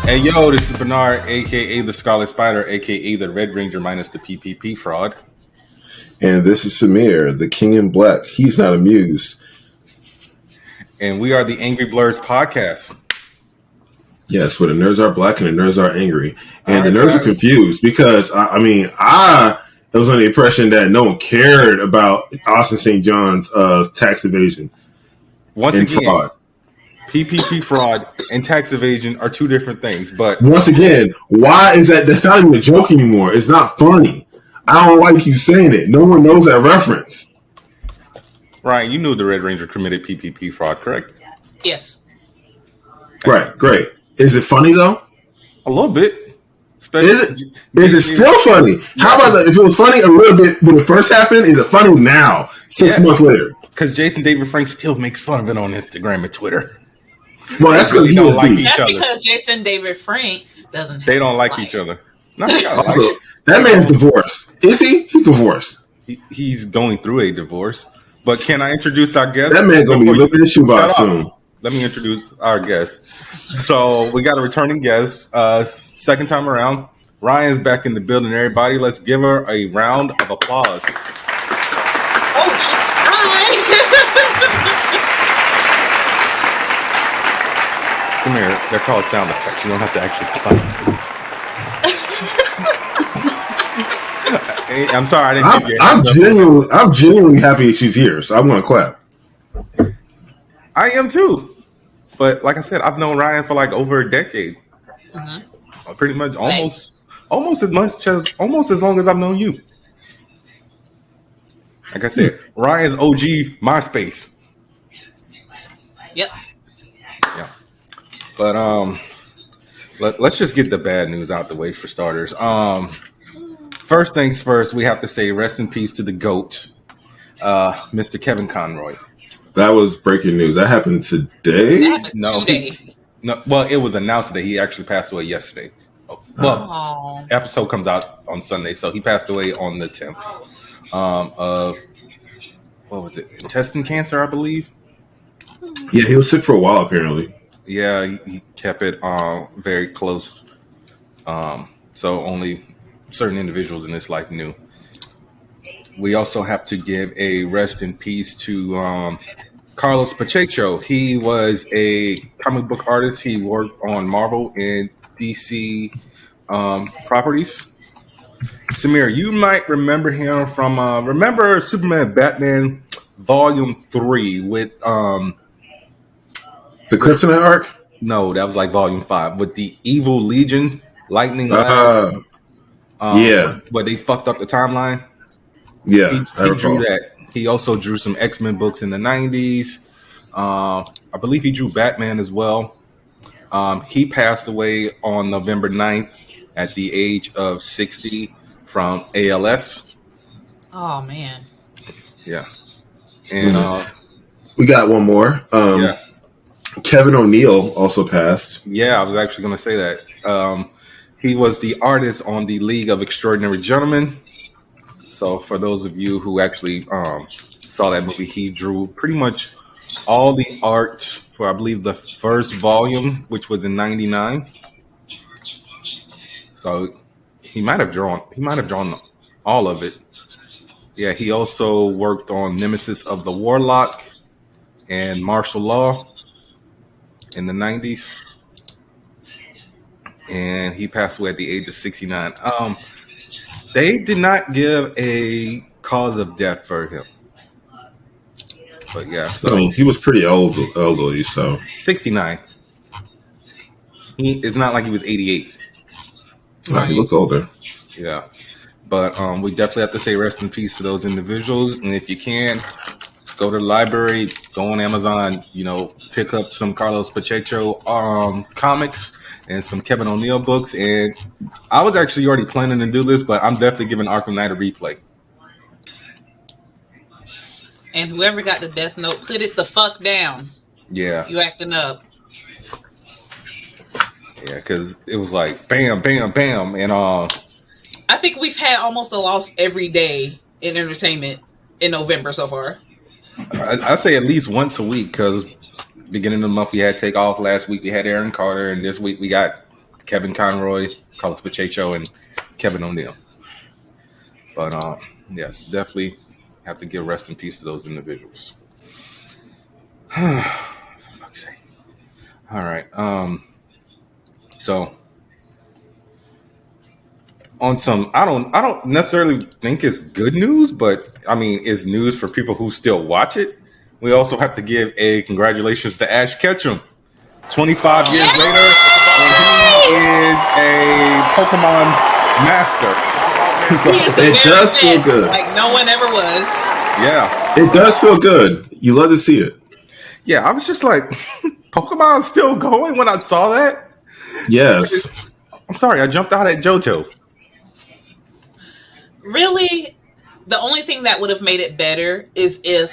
Hey yo, this is Bernard, aka the Scarlet Spider, aka the Red Ranger minus the PPP fraud. And this is Samir, the King in Black. He's not amused. And we are the Angry Blerds podcast. Yes, where the nerds are black and the nerds are angry. And All the right, nerds guys. are confused because, I was under the impression that no one cared about Austin St. John's tax evasion Once and again, fraud. PPP fraud and tax evasion are two different things. But Once again, why is that? That's not even a joke anymore. It's not funny. I don't know why you keep saying it. No one knows that reference. Ryan, you knew the Red Ranger committed PPP fraud, correct? Yes. Right, great. Is it funny though? A little bit. Is it still funny? How about that? If it was funny a little bit when it first happened, is it funny now, 6 months later? Because Jason David Frank still makes fun of it on Instagram and Twitter. Well, that's because he don't was like deep. each That's other. because Jason David Frank doesn't. They don't like each other. No, they don't Also, like it. that man's divorced. Is he? He's divorced. He's going through a divorce. But can I introduce our guest? That man gonna be living in the shoebox Shut up. soon. Let me introduce our guest. So we got a returning guest, second time around. Ryan's back in the building. Everybody, let's give her a round of applause. Oh, hi. Come here. They're called sound effects. You don't have to actually clap. Hey, I'm sorry, I didn't give you a heads up. I'm genuinely happy she's here, so I'm gonna clap. I am too. But like I said, I've known Ryan for like over a decade. Pretty much almost as long as I've known you. Like I said, Ryan's OG MySpace. Yep. Yeah. But let's just get the bad news out the way for starters. First things first, we have to say rest in peace to the GOAT, Mr. Kevin Conroy. That was breaking news. That happened today. That happened today. Well, it was announced that he actually passed away yesterday. Well, episode comes out on Sunday, so he passed away on the 10th of what was it? Intestine cancer, I believe. Yeah, he was sick for a while apparently. Yeah, he kept it very close. So only certain individuals in his life knew. We also have to give a rest in peace to Carlos Pacheo. He was a comic book artist. He worked on Marvel and DC properties. Samir, you might remember him from remember Superman Batman Volume 3 with The Kryptonite arc? no, that was like Volume 5 with the Evil Legion Lightning Yeah. where they fucked up the timeline. Yeah, He drew that. He also drew some X-Men books in the 90s. I believe he drew Batman as well. He passed away on November 9th at the age of 60 from ALS. Oh man. Yeah. And we got one more. yeah. Kevin O'Neill also passed. Yeah, I was actually going to say that. He was the artist on the League of Extraordinary Gentlemen. So for those of you who actually saw that movie, he drew pretty much all the art for, I believe, the first volume, which was in '99. So he might have drawn all of it. Yeah, he also worked on Nemesis of the Warlock and Martial Law in the 90s. And he passed away at the age of 69. They did not give a cause of death for him. But yeah, so I mean, he was pretty elderly, so 69. It's not like he was 88. he looked older. Yeah. But we definitely have to say rest in peace to those individuals. And if you can, go to the library, go on Amazon, pick up some Carlos Pacheo comics and some Kevin O'Neill books. And I was actually already planning to do this, but I'm definitely giving Arkham Knight a replay. And whoever got the death note, put it the fuck down. Yeah. You acting up. Yeah, because it was like bam, bam, bam. And I think we've had almost a loss every day in entertainment in November so far. I'd say at least once a week, because beginning of the month we had Takeoff, last week we had Aaron Carter, and this week we got Kevin Conroy, Carlos Pacheo, and Kevin O'Neill. But yes, definitely have to give rest in peace to those individuals. For fuck's sake. All right. So on some, I don't necessarily think it's good news, but I mean, it's news for people who still watch it. We also have to give a congratulations to Ash Ketchum. 25 years later, and he is a Pokemon master. He is the It very does feel best, good. like no one ever was. Yeah. It does feel good. You love to see it. Yeah, I was just like, Pokemon's still going when I saw that? Yes. I'm sorry, I jumped out at Johto. Really, the only thing that would have made it better is if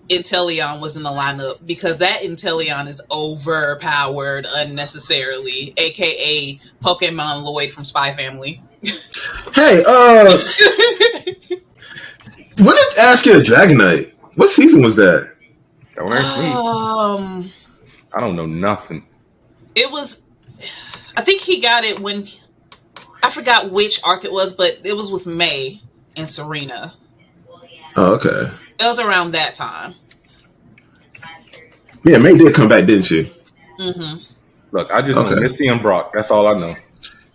Inteleon was in the lineup, because that Inteleon is overpowered unnecessarily, aka Pokemon Lloyd from Spy Family. Hey, when did Ash get a Dragonite? What season was that? Don't ask me. I don't know nothing. It was, I think he got it when, I forgot which arc it was, but it was with May and Serena. Oh, okay. It was around that time. Yeah, May did come back, didn't she? Mm-hmm. Look, I just know Misty and Brock. That's all I know.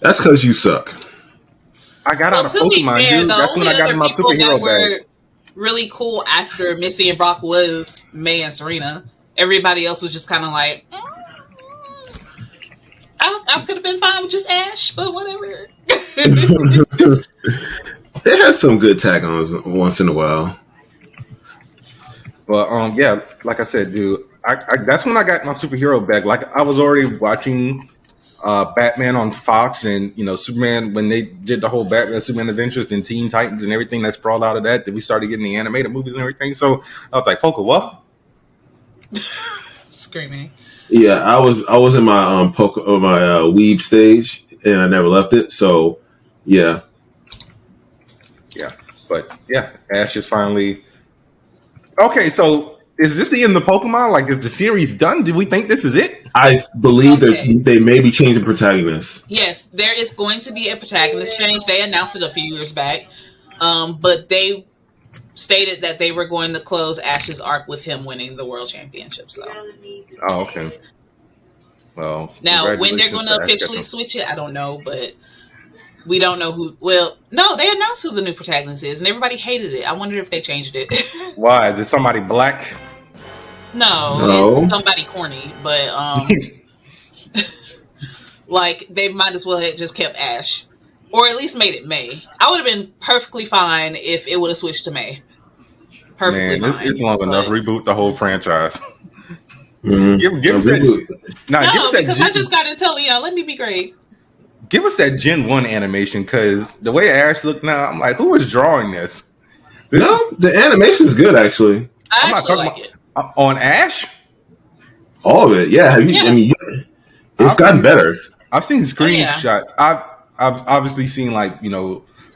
That's because you suck. I got out of Pokemon, fair, dude. the That's when I got in my superhero bag. Really cool after Missy and Brock was May and Serena. Everybody else was just kind of like, I could have been fine with just Ash, but whatever. It has some good tag-ons once in a while. Well, yeah, like I said, dude, I that's when I got my superhero bag. Like I was already watching Batman on Fox, and Superman when they did the whole Batman Superman Adventures and Teen Titans and everything that sprawled out of that. Then we started getting the animated movies and everything. So I was like, Poker, what? Screaming. Yeah, I was in my weeb stage, and I never left it. So, yeah. But yeah, Ash is finally okay. So is this the end of Pokemon? Like, is the series done? Do we think this is it? I believe that they may be changing protagonists. Yes, there is going to be a protagonist change. They announced it a few years back, but they stated that they were going to close Ash's arc with him winning the world championship. So, oh, okay. Well, now when they're going to officially switch it, I don't know, but we don't know who. Well, no, they announced who the new protagonist is, and everybody hated it. I wonder if they changed it. Why? Is it somebody black? No, it's somebody corny, but like they might as well have just kept Ash, or at least made it May. I would have been perfectly fine if it would have switched to May. Perfectly fine. It's long enough. Reboot the whole franchise. Mm-hmm. Give us that. No, because I just got to tell you, let me be great. Give us that Gen 1 animation, because the way Ash look now, I'm like, who is drawing this? No, the animation is good, actually. I actually like it. On Ash? All of it, yeah. I mean, it's gotten better. I've seen screenshots. I've obviously seen, like,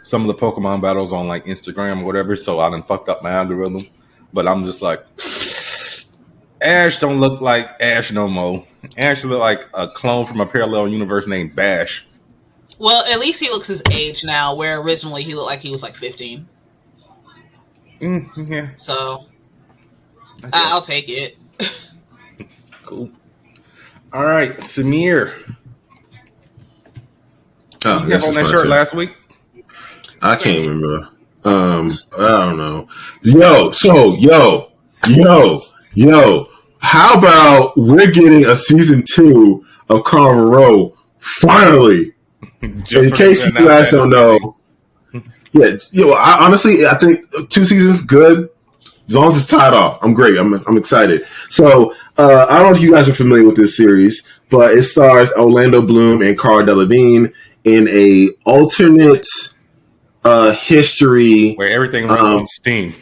some of the Pokemon battles on, like, Instagram or whatever, so I done fucked up my algorithm. But I'm just like, Ash don't look like Ash no more. Ash look like a clone from a parallel universe named Bash. Well, at least he looks his age now, where originally he looked like he was like 15. Yeah. So, I'll take it. Cool. All right, Samir. Oh, you have on that shirt last week? I can't remember. I don't know. Yo. How about we're getting a season 2 of Carnival Row finally? In case you guys don't know, honestly, I think 2 seasons good. As long as it's tied off, I'm great. I'm excited. So I don't know if you guys are familiar with this series, but it stars Orlando Bloom and Cara Delevingne in a alternate history where everything runs on Steam.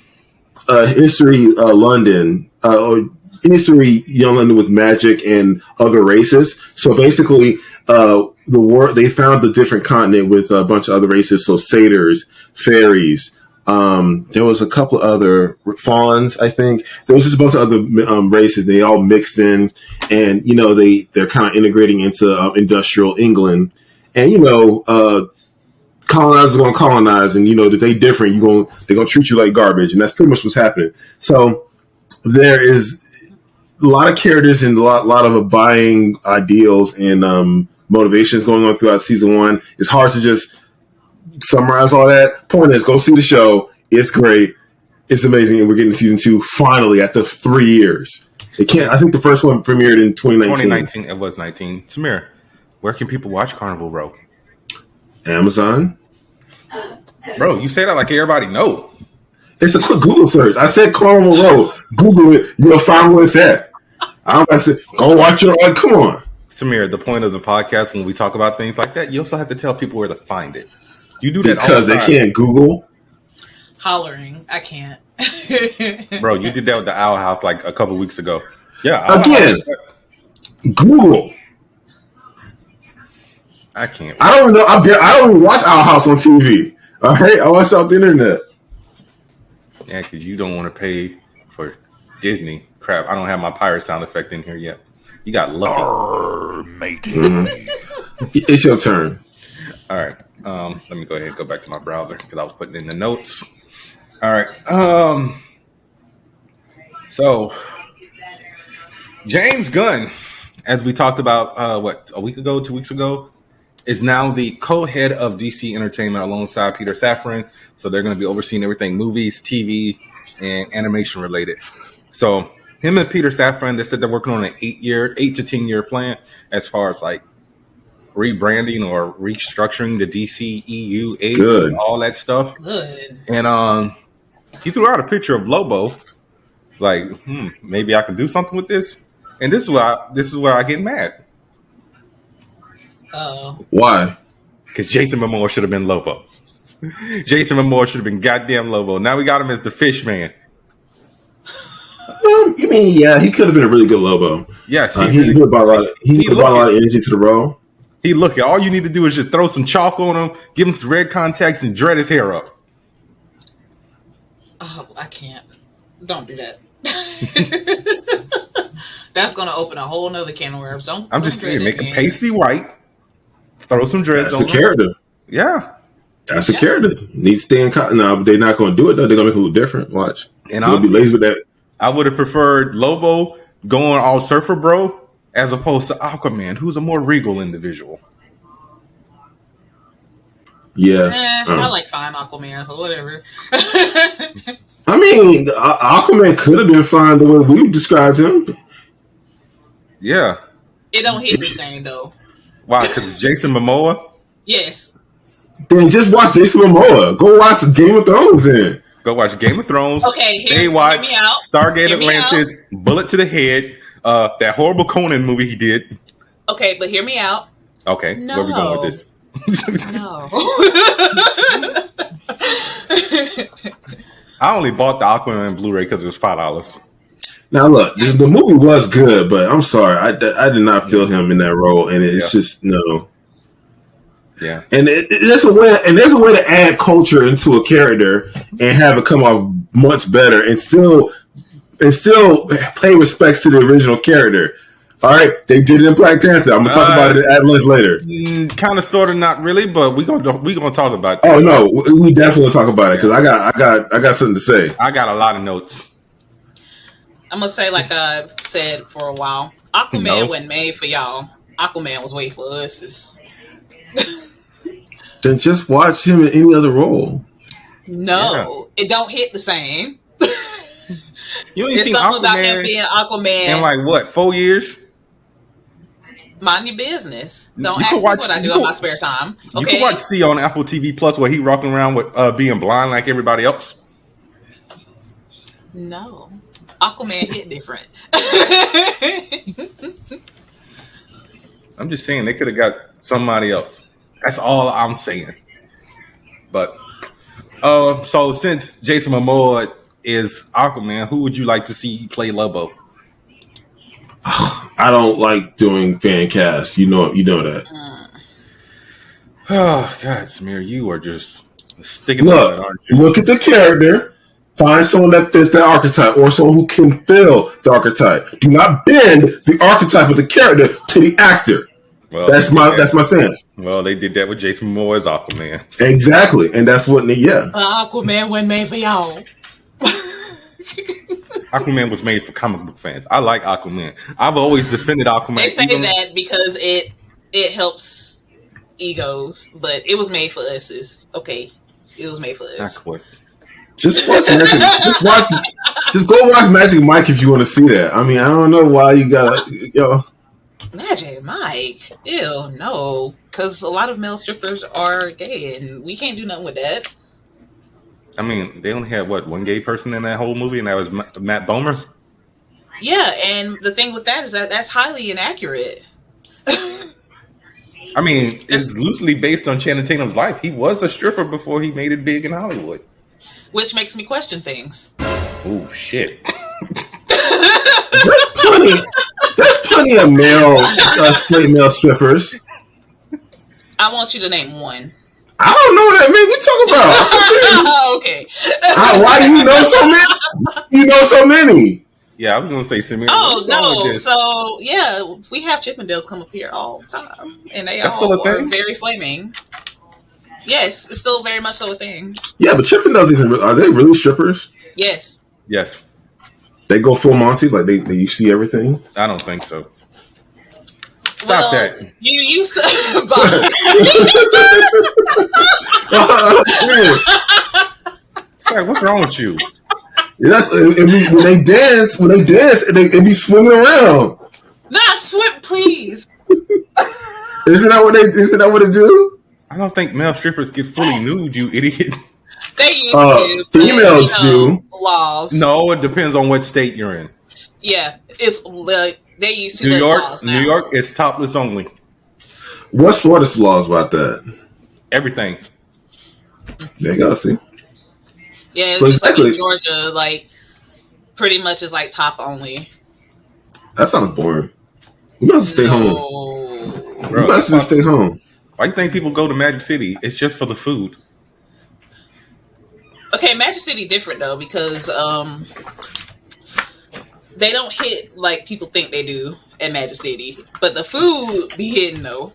History London or history young London with magic and other races. So basically, the war they found the different continent with a bunch of other races. So satyrs, fairies. There was a couple of other fawns. I think there was just a bunch of other races. They all mixed in, and they're kind of integrating into industrial England. and colonizers are gonna colonize, and that they different. They're gonna treat you like garbage, and that's pretty much what's happening. So there is a lot of characters and a lot of buying ideals and motivations going on throughout season 1. It's hard to just summarize all that. Point is, go see the show. It's great. It's amazing, and we're getting season 2 finally after 3 years. I think the first one premiered in 2019. 2019, it was 19. Samir, where can people watch Carnival Row? Amazon. Bro, you say that like everybody know. It's a quick Google search. I said Carnival Row. Google it. You'll find where it's at. I said, go watch it. Come on. Samir, the point of the podcast when we talk about things like that, you also have to tell people where to find it. You do that because all the they time. Can't Google. Hollering. I can't. Bro, you did that with the Owl House like a couple weeks ago. Yeah. Again, Google. I can't. I don't know. I don't even watch Owl House on TV. All right, I watch it off the internet. Yeah, because you don't want to pay for Disney. Crap, I don't have my pirate sound effect in here yet. You got lucky. Mate. Mm-hmm. It's your turn. All right. Let me go ahead and go back to my browser because I was putting in the notes. All right. So James Gunn, as we talked about, a week ago, 2 weeks ago, is now the co-head of DC Entertainment alongside Peter Safran. So they're going to be overseeing everything movies, TV, and animation related. So him and Peter Safran, they said they're working on an 8 to 10 year plan as far as like rebranding or restructuring the DC EU and all that stuff. Good. And he threw out a picture of Lobo. Like, maybe I can do something with this. And this is where I get mad. Why? Because Jason Momoa should have been Lobo. Jason Momoa should have been goddamn Lobo. Now we got him as the Fish Man. You mean, yeah, he could have been a really good Lobo. Yes, he brought a lot of energy to the role. All you need to do is just throw some chalk on him, give him some red contacts, and dread his hair up. Oh, I can't. Don't do that. That's going to open a whole nother can of worms. I'm just saying, make him pasty white, throw some dreads on him. That's the character. Yeah. That's the character. Needs to stay in cotton. No, but they're not going to do it, though. They're going to make it a little different. Watch. And I'll be lazy with that. I would have preferred Lobo going all surfer bro as opposed to Aquaman, who's a more regal individual. Yeah. I like fine Aquaman, so whatever. I mean, Aquaman could have been fine the way we described him. Yeah. It don't hit the same, though. Why? Because it's Jason Momoa? Yes. Then just watch Jason Momoa. Go watch Game of Thrones then. Go watch Game of Thrones. Okay, Baywatch, hear me out. Stargate Hear me Atlantis, Bullet to the Head, that horrible Conan movie he did. Okay, but hear me out. Okay, no. where we going with this? No. I only bought the Aquaman Blu-ray because it was $5. Now look, the movie was good, but I'm sorry, I did not feel him in that role, and it's just no. Yeah, and there's a way to add culture into a character and have it come off much better, and still pay respects to the original character. All right, they did it in Black Panther. I'm gonna talk about it at length later. Kind of, sort of, not really, but we gonna talk about that. Oh no, we definitely talk about it because I got something to say. I got a lot of notes. I'm gonna say, like I said for a while, Aquaman wasn't made for y'all. Aquaman was made for us. Then just watch him in any other role. No, it don't hit the same. You ain't There's seen something Aquaman about him being Aquaman in like what, 4 years? Mind your business. Don't You ask can me watch- what I do you in can- my spare time. You Okay. can watch C on Apple TV Plus where he rocking around with being blind like everybody else. No. Aquaman hit different. I'm just saying they could have got somebody else. That's all I'm saying. But so since Jason Momoa is Aquaman, who would you like to see play Lobo? I don't like doing fan casts. You know that. Oh God, Samir, you are just sticking to that, aren't you? Look at the character. Find someone that fits that archetype, or someone who can fill the archetype. Do not bend the archetype of the character to the actor. Well, That's my stance. Well, they did that with Jason Momoa's Aquaman. Exactly, and that's what. Yeah, Aquaman wasn't made for y'all. Aquaman was made for comic book fans. I like Aquaman. I've always defended Aquaman. They say that because it helps egos, but it was made for us. Okay, it was made for us. Not quite. just watch Magic. Just go watch Magic Mike if you want to see that. I mean, I don't know why you gotta, Magic Mike. Ew, no, because a lot of male strippers are gay, and we can't do nothing with that. I mean, they only had one gay person in that whole movie, and that was Matt Bomer. Yeah, and the thing with that is that that's highly inaccurate. I mean, it's loosely based on Channing Tatum's life. He was a stripper before he made it big in Hollywood. Which makes me question things. Oh shit! There's plenty of straight male strippers. I want you to name one. I don't know what that means. What you talking about? Okay. Why do you know so many? You know so many. Yeah, I was gonna say Samir. Oh no! So yeah, we have Chippendales come up here all the time, and That's all still a are thing? very flaming. Yes, it's still very much so a thing. Yeah, but Chippendales are they really strippers? Yes. Yes. They go full Monty, like they you see everything. I don't think so. Stop that. You used to. Sorry, what's wrong with you? Yeah, when they dance, it be swimming around. Not swim, please. Isn't that what it do? I don't think male strippers get fully nude, you idiot. They used to. Females do. Laws. No, it depends on what state you're in. Yeah, it's they used to. New York, laws now. New York is topless only. What's Florida's laws about that? Everything. There you go. See. Yeah, it's So just exactly. like in Georgia, like pretty much is like top only. That sounds boring. You must stay home. Bro, You must just stay home. why do you think people go to Magic City? It's just for the food. Okay, Magic City different though because they don't hit like people think they do at Magic City, but the food be hitting though.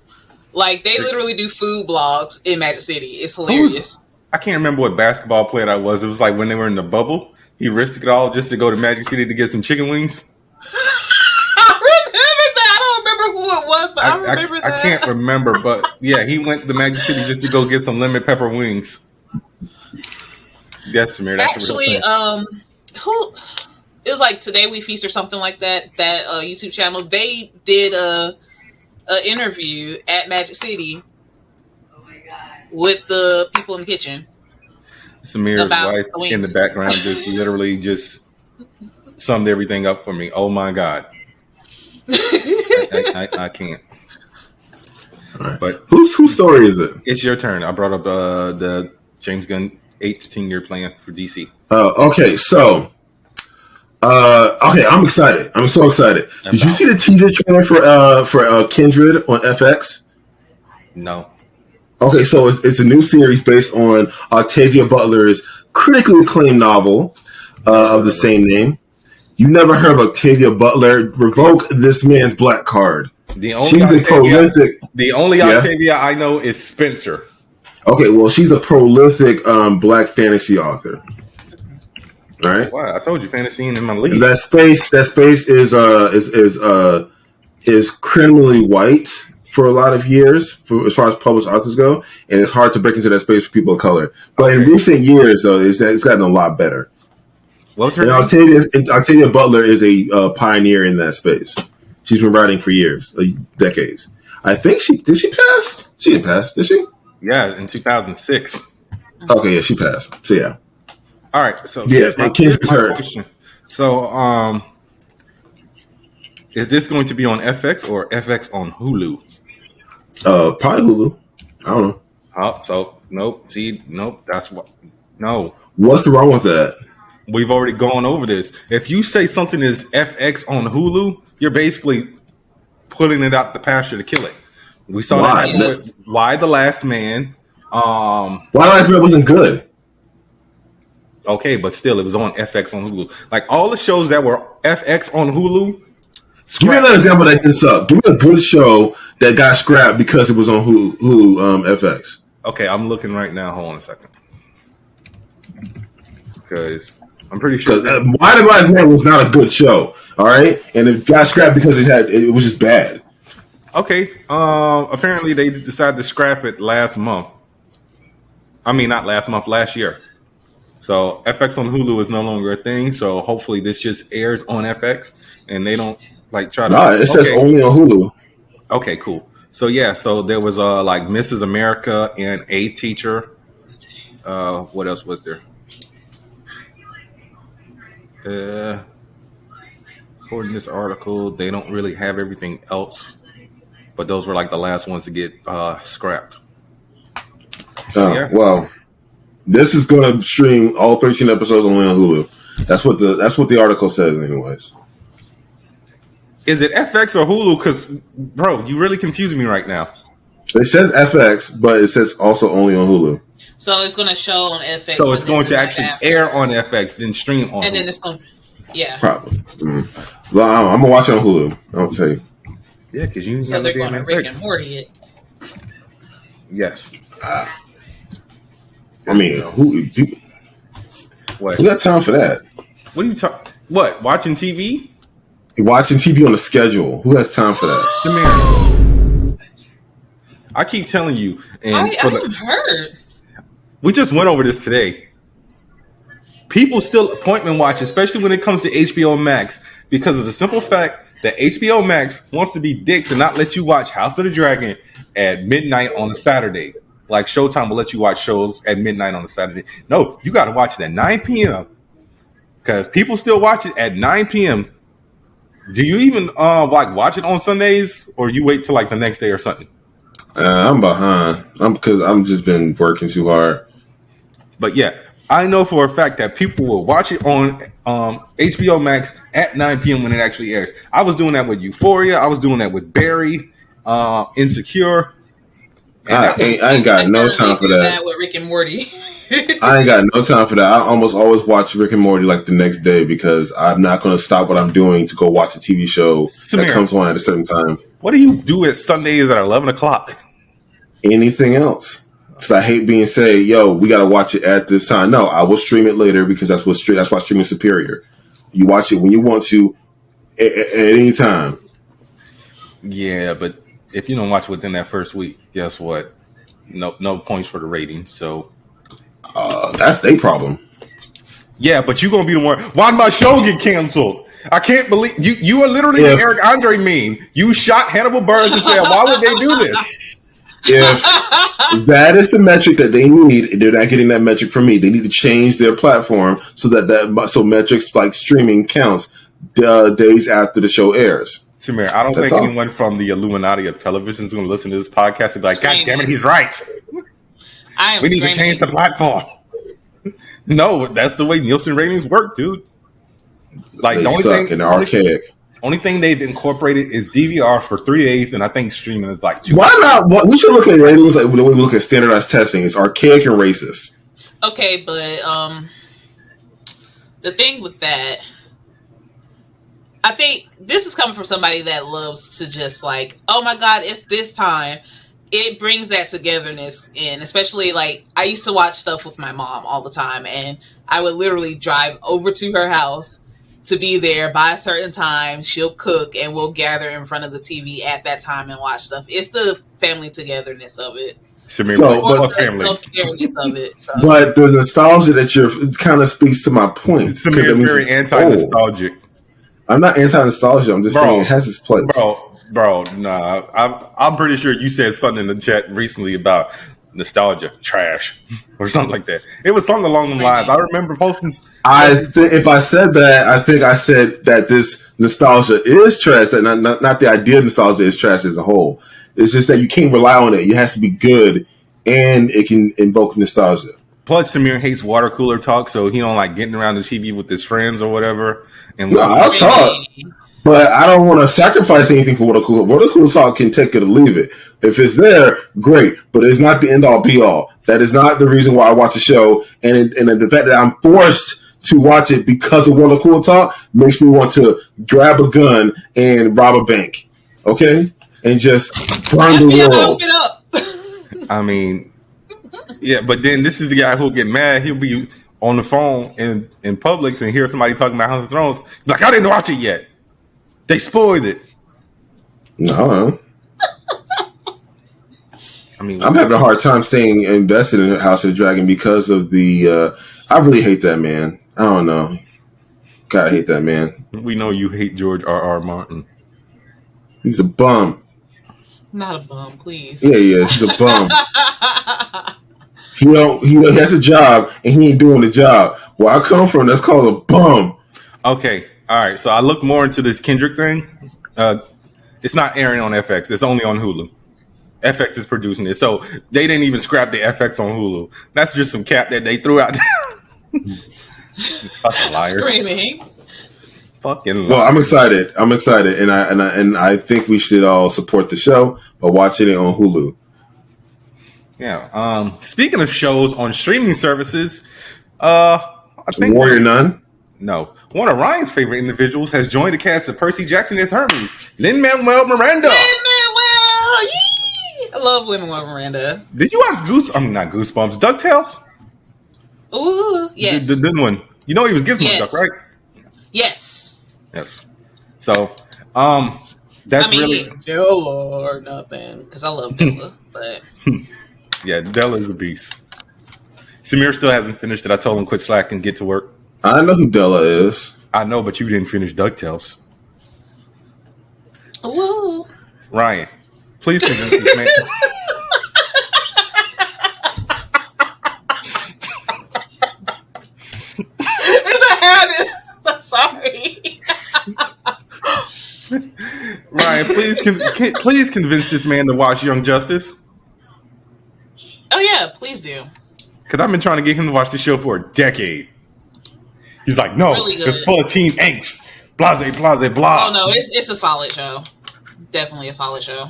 Like they literally do food blogs in Magic City. It's hilarious. I can't remember what basketball player that was. It was like when they were in the bubble. He risked it all just to go to Magic City to get some chicken wings. I remember that. I don't remember who it was, but I remember that. I can't remember, but yeah, he went to Magic City just to go get some lemon pepper wings. Yes, Samir. That's Actually, a real thing. who it was like Today We Feast or something like that. That YouTube channel. They did a interview at Magic City with the people in the kitchen. Samir's about wife the wings. in the background just literally just summed everything up for me. Oh my God. I can't. All right. But Whose story is it? it's your turn. I brought up the James Gunn 8 to 10 year plan for DC. Okay, so I'm excited. I'm so excited. Did you see the teaser trailer for Kindred on FX? No. Okay, so it's a new series based on Octavia Butler's critically acclaimed novel of the same name. You never heard of Octavia Butler? Revoke this man's black card. She's a prolific. The only Octavia I know is Spencer. Okay, well, she's a prolific black fantasy author. All right. Why? I told you, fantasy ain't in my league. That space is criminally white for a lot of years, as far as published authors go, and it's hard to break into that space for people of color. But in recent years, though, it's gotten a lot better. What's her And name? Octavia Butler is a pioneer in that space. She's been writing for years, decades. I think did she pass? She didn't pass, did she? Yeah, in 2006. Okay, yeah, she passed. So yeah. All right, so Yeah, here's my question. So, is this going to be on FX or FX on Hulu? Probably Hulu. I don't know. Oh, so nope. See, nope. That's what. No, What's wrong with that? we've already gone over this. If you say something is FX on Hulu, you're basically putting it out the pasture to kill it. We saw Why? that with Why the Last Man. Why Last Man wasn't good? Okay, but still, it was on FX on Hulu. Like all the shows that were FX on Hulu, Give me another example that didn't suck. Give me a good show that got scrapped because it was on Hulu FX. Okay, I'm looking right now. Hold on a second. Because I'm pretty sure. Why the Wise Man was not a good show. All right. And it got scrapped because it was just bad. Okay. Apparently they decided to scrap it last month. I mean, not last month, last year. So FX on Hulu is no longer a thing. So hopefully this just airs on FX and they don't like try to. Nah, it says only on Hulu. Okay, cool. So yeah, so there was like Mrs. America and A Teacher. What else was there? According to this article, they don't really have everything else, but those were like the last ones to get scrapped. So, yeah. Well, this is going to stream all 13 episodes only on Hulu. That's what the article says, anyways. Is it FX or Hulu? Because, bro, you really confusing me right now. It says FX, but it says also only on Hulu. So it's going to show on FX. So it's going to actually air on FX, then stream on. And Hulu. then it's going, yeah. Probably. Well, I'm gonna watch it on Hulu. I'll tell you. Yeah, because you. So they're going to Rick and Morty it. Yes. I mean, who got time for that? What are you talking? What, watching TV? Watching TV on a schedule. Who has time for that? Samir. I keep telling you, and I'm hurt. We just went over this today. People still appointment watch, especially when it comes to HBO Max, because of the simple fact that HBO Max wants to be dicks and not let you watch House of the Dragon at midnight on a Saturday. Like Showtime will let you watch shows at midnight on a Saturday. No, you got to watch it at 9 p.m. because people still watch it at 9 p.m. Do you even like watch it on Sundays, or you wait till like the next day or something? I'm behind. Because I'm just been working too hard. But yeah, I know for a fact that people will watch it on HBO Max at 9 p.m. when it actually airs. I was doing that with Euphoria. I was doing that with Barry, Insecure. I ain't got no time for that. With Rick and Morty. I ain't got no time for that. I almost always watch Rick and Morty like the next day because I'm not going to stop what I'm doing to go watch a TV show that comes on at a certain time. What do you do at Sundays at 11 o'clock? Anything else? Because I hate being said, yo, we got to watch it at this time. No, I will stream it later because that's why streaming is superior. You watch it when you want to at any time. Yeah, but if you don't watch it within that first week, guess what? No points for the rating. So that's their problem. Yeah, but you're gonna be the one. Why did my show get canceled? I can't believe you. You are literally the Eric Andre meme. You shot Hannibal Buress and said, "Why would they do this?" If that is the metric that they need, they're not getting that metric from me. They need to change their platform so so metrics like streaming counts days after the show airs. Samir, I don't think anyone from the Illuminati of television is going to listen to this podcast and be like, "God damn it, he's right. We need to change the platform." No, that's the way Nielsen ratings work, dude. Like they the only suck thing, and they're archaic. Only thing they've incorporated is DVR for 3 days, and I think streaming is like 2. Why not? We should look at ratings like when we look at standardized testing. It's archaic and racist. Okay, but the thing with that, I think this is coming from somebody that loves to just like, oh my God, it's this time. It brings that togetherness in, especially like I used to watch stuff with my mom all the time, and I would literally drive over to her house to be there by a certain time. She'll cook and we'll gather in front of the TV at that time and watch stuff. It's the family togetherness of it. Family. Of it. So. But the nostalgia that you're kind of speaks to my point. Samir is very anti-nostalgic. I'm not anti-nostalgia. I'm just saying it has its place. Bro, nah. I'm pretty sure you said something in the chat recently about nostalgia trash or something like that. It was something along the lines. I remember posting. If I said that, I think I said that this nostalgia is trash. That not the idea of nostalgia is trash as a whole. It's just that you can't rely on it. It has to be good, and it can invoke nostalgia. Plus, Samir hates water cooler talk, so he don't like getting around the TV with his friends or whatever. And no, I'll talk, but I don't want to sacrifice anything for water cooler. Water cooler talk can take it or leave it. If it's there, great, but it's not the end all be all. That is not the reason why I watch a show, and the fact that I'm forced to watch it because of World of Cool Talk makes me want to grab a gun and rob a bank. Okay? And just burn the world. Open up. I mean, yeah, but then this is the guy who'll get mad. He'll be on the phone in Publix and hear somebody talking about House of Thrones. Like, I didn't watch it yet. They spoiled it. No. I mean, I'm having a hard time staying invested in House of the Dragon because of the. I really hate that man. I don't know. Gotta hate that man. we know you hate George R.R. Martin. He's a bum. Not a bum, please. Yeah, he's a bum. He has a job and he ain't doing the job. Where I come from, that's called a bum. Okay, all right. So I looked more into this Kindred thing. It's not airing on FX. It's only on Hulu. FX is producing it, so they didn't even scrap the FX on Hulu. That's just some cap that they threw out there. Fucking liars! Screaming. Fucking liars. Well, I'm excited. And I think we should all support the show by watching it on Hulu. Yeah. Speaking of shows on streaming services, I think Warrior Nun. No, one of Ryan's favorite individuals has joined the cast of Percy Jackson as Hermes. Lin-Manuel Miranda. Lin-Manuel, yee! I love Lin-Manuel Miranda. Did you watch not Goosebumps, DuckTales? Ooh, yes. The one. You know he was Gizmo Yes. Duck, right? Yes. Yes. So, that's really Della or nothing, because I love Della, but yeah, Della is a beast. Samir still hasn't finished it. I told him quit slack and get to work. I know who Della is. I know, but you didn't finish DuckTales. ooh. Ryan, please convince this man. It's a habit. I'm sorry. Ryan, please convince this man to watch Young Justice. Oh yeah, please do. Because I've been trying to get him to watch the show for a decade. He's like, no, Really good. it's full of teen angst. Blase, blah. Oh no, it's a solid show. Definitely a solid show.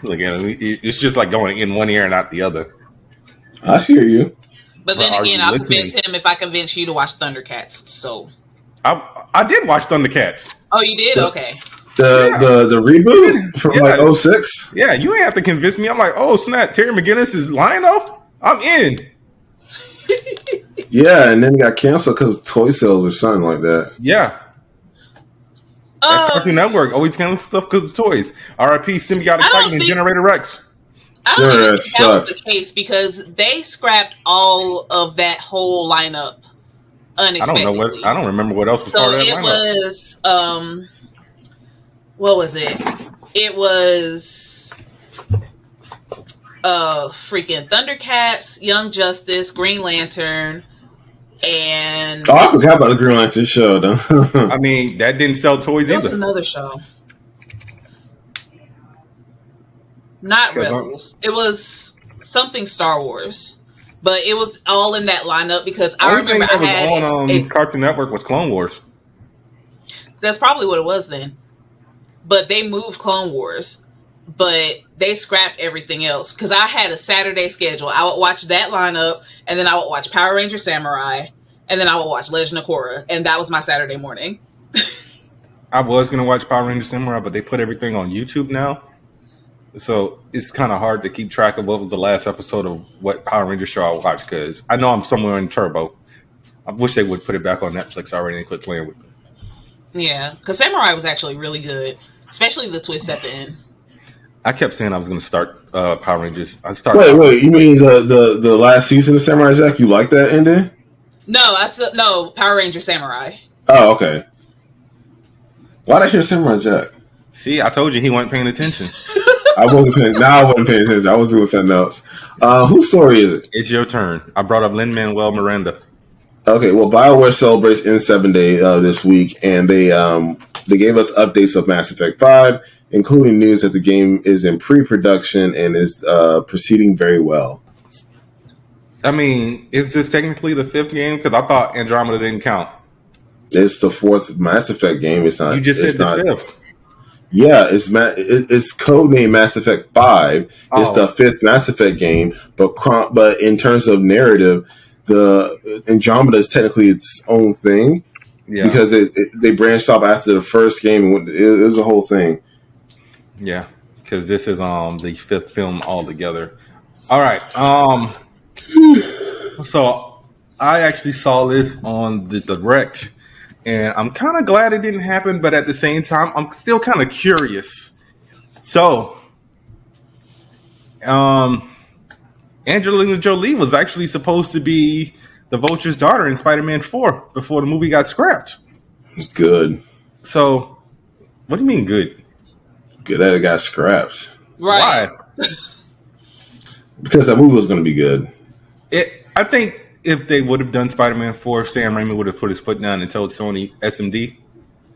Look at him. It's just like going in one ear and out the other. I hear you. But then Well, are again, you I'll listening? convince him if I convince you to watch Thundercats. So. I did watch Thundercats. Oh, you did? Okay. The reboot from like 06? Yeah, you ain't have to convince me. I'm like, oh snap, Terry McGinnis is Lion-O? I'm in. Yeah, and then it got canceled because of toy sales or something like that. Yeah. That's Cartoon Network. Always canceling stuff because of toys. RIP Symbiotic Titan and Generator Rex. I don't Sure, think that that was sucks. the case because they scrapped all of that whole lineup unexpectedly. I don't remember what else was So part of that it lineup. was what was it? It was freaking Thundercats, Young Justice, Green Lantern, and Oh, I forgot about the Green Lantern show, though. I mean, that didn't sell toys there was either. another show. Not Because Rebels. It was something Star Wars. But it was all in that lineup because I Only thing remember I that had was on Cartoon Network was Clone Wars. that's probably what it was then. But they moved Clone Wars. But they scrapped everything else. Because I had a Saturday schedule. I would watch that lineup, and then I would watch Power Ranger Samurai, and then I would watch Legend of Korra. And that was my Saturday morning. I was going to watch Power Rangers Samurai, but they put everything on YouTube now. So it's kind of hard to keep track of what was the last episode of what Power Ranger show I watched because I know I'm somewhere in Turbo. I wish they would put it back on Netflix already and quit playing with it. Yeah, because Samurai was actually really good. Especially the twist at the end. I kept saying I was going to start Power Rangers. I started. Wait, you mean the last season of Samurai Jack? You like that ending? No, Power Ranger Samurai. Oh, okay. Why'd I hear Samurai Jack? See, I told you he wasn't paying attention. I wasn't paying attention. I was doing something else. Whose story is it? It's your turn. I brought up Lin-Manuel Miranda. Okay, well, BioWare celebrates N7 Day this week, and they gave us updates of Mass Effect 5, including news that the game is in pre-production and is proceeding very well. I mean, is this technically the 5th game? Because I thought Andromeda didn't count. It's the 4th Mass Effect game. It's not. You just said the 5th. Yeah, it's codenamed Mass Effect 5. It's the 5th Mass Effect game, but in terms of narrative, the Andromeda is technically its own thing because they branched off after the first game. It was a whole thing. Yeah, because this is the fifth film altogether. All right. So I actually saw this on the direct, and I'm kind of glad it didn't happen, but at the same time, I'm still kind of curious. So, Angelina Jolie was actually supposed to be the Vulture's daughter in Spider-Man 4 before the movie got scrapped. Good. So, what do you mean good? Good that it got scrapped. Right. Why? Because that movie was going to be good. I think if they would have done Spider-Man 4, Sam Raimi would have put his foot down and told Sony SMD.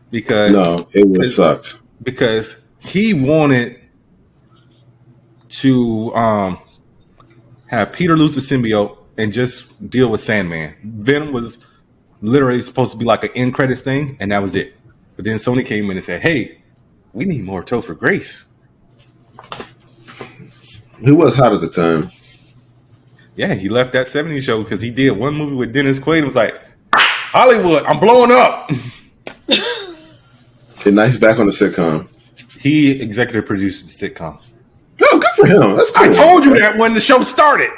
Because no, it would have sucked. Because he wanted to have Peter lose the symbiote and just deal with Sandman. Venom was literally supposed to be like an end credits thing, and that was it. But then Sony came in and said, hey, we need more Topher Grace. He was hot at the time. Yeah, he left that 70s show because he did one movie with Dennis Quaid and was like, Hollywood, I'm blowing up. And now he's back on the sitcom. He executive produced the sitcom. Oh, good for him. That's cool. I told you that when the show started.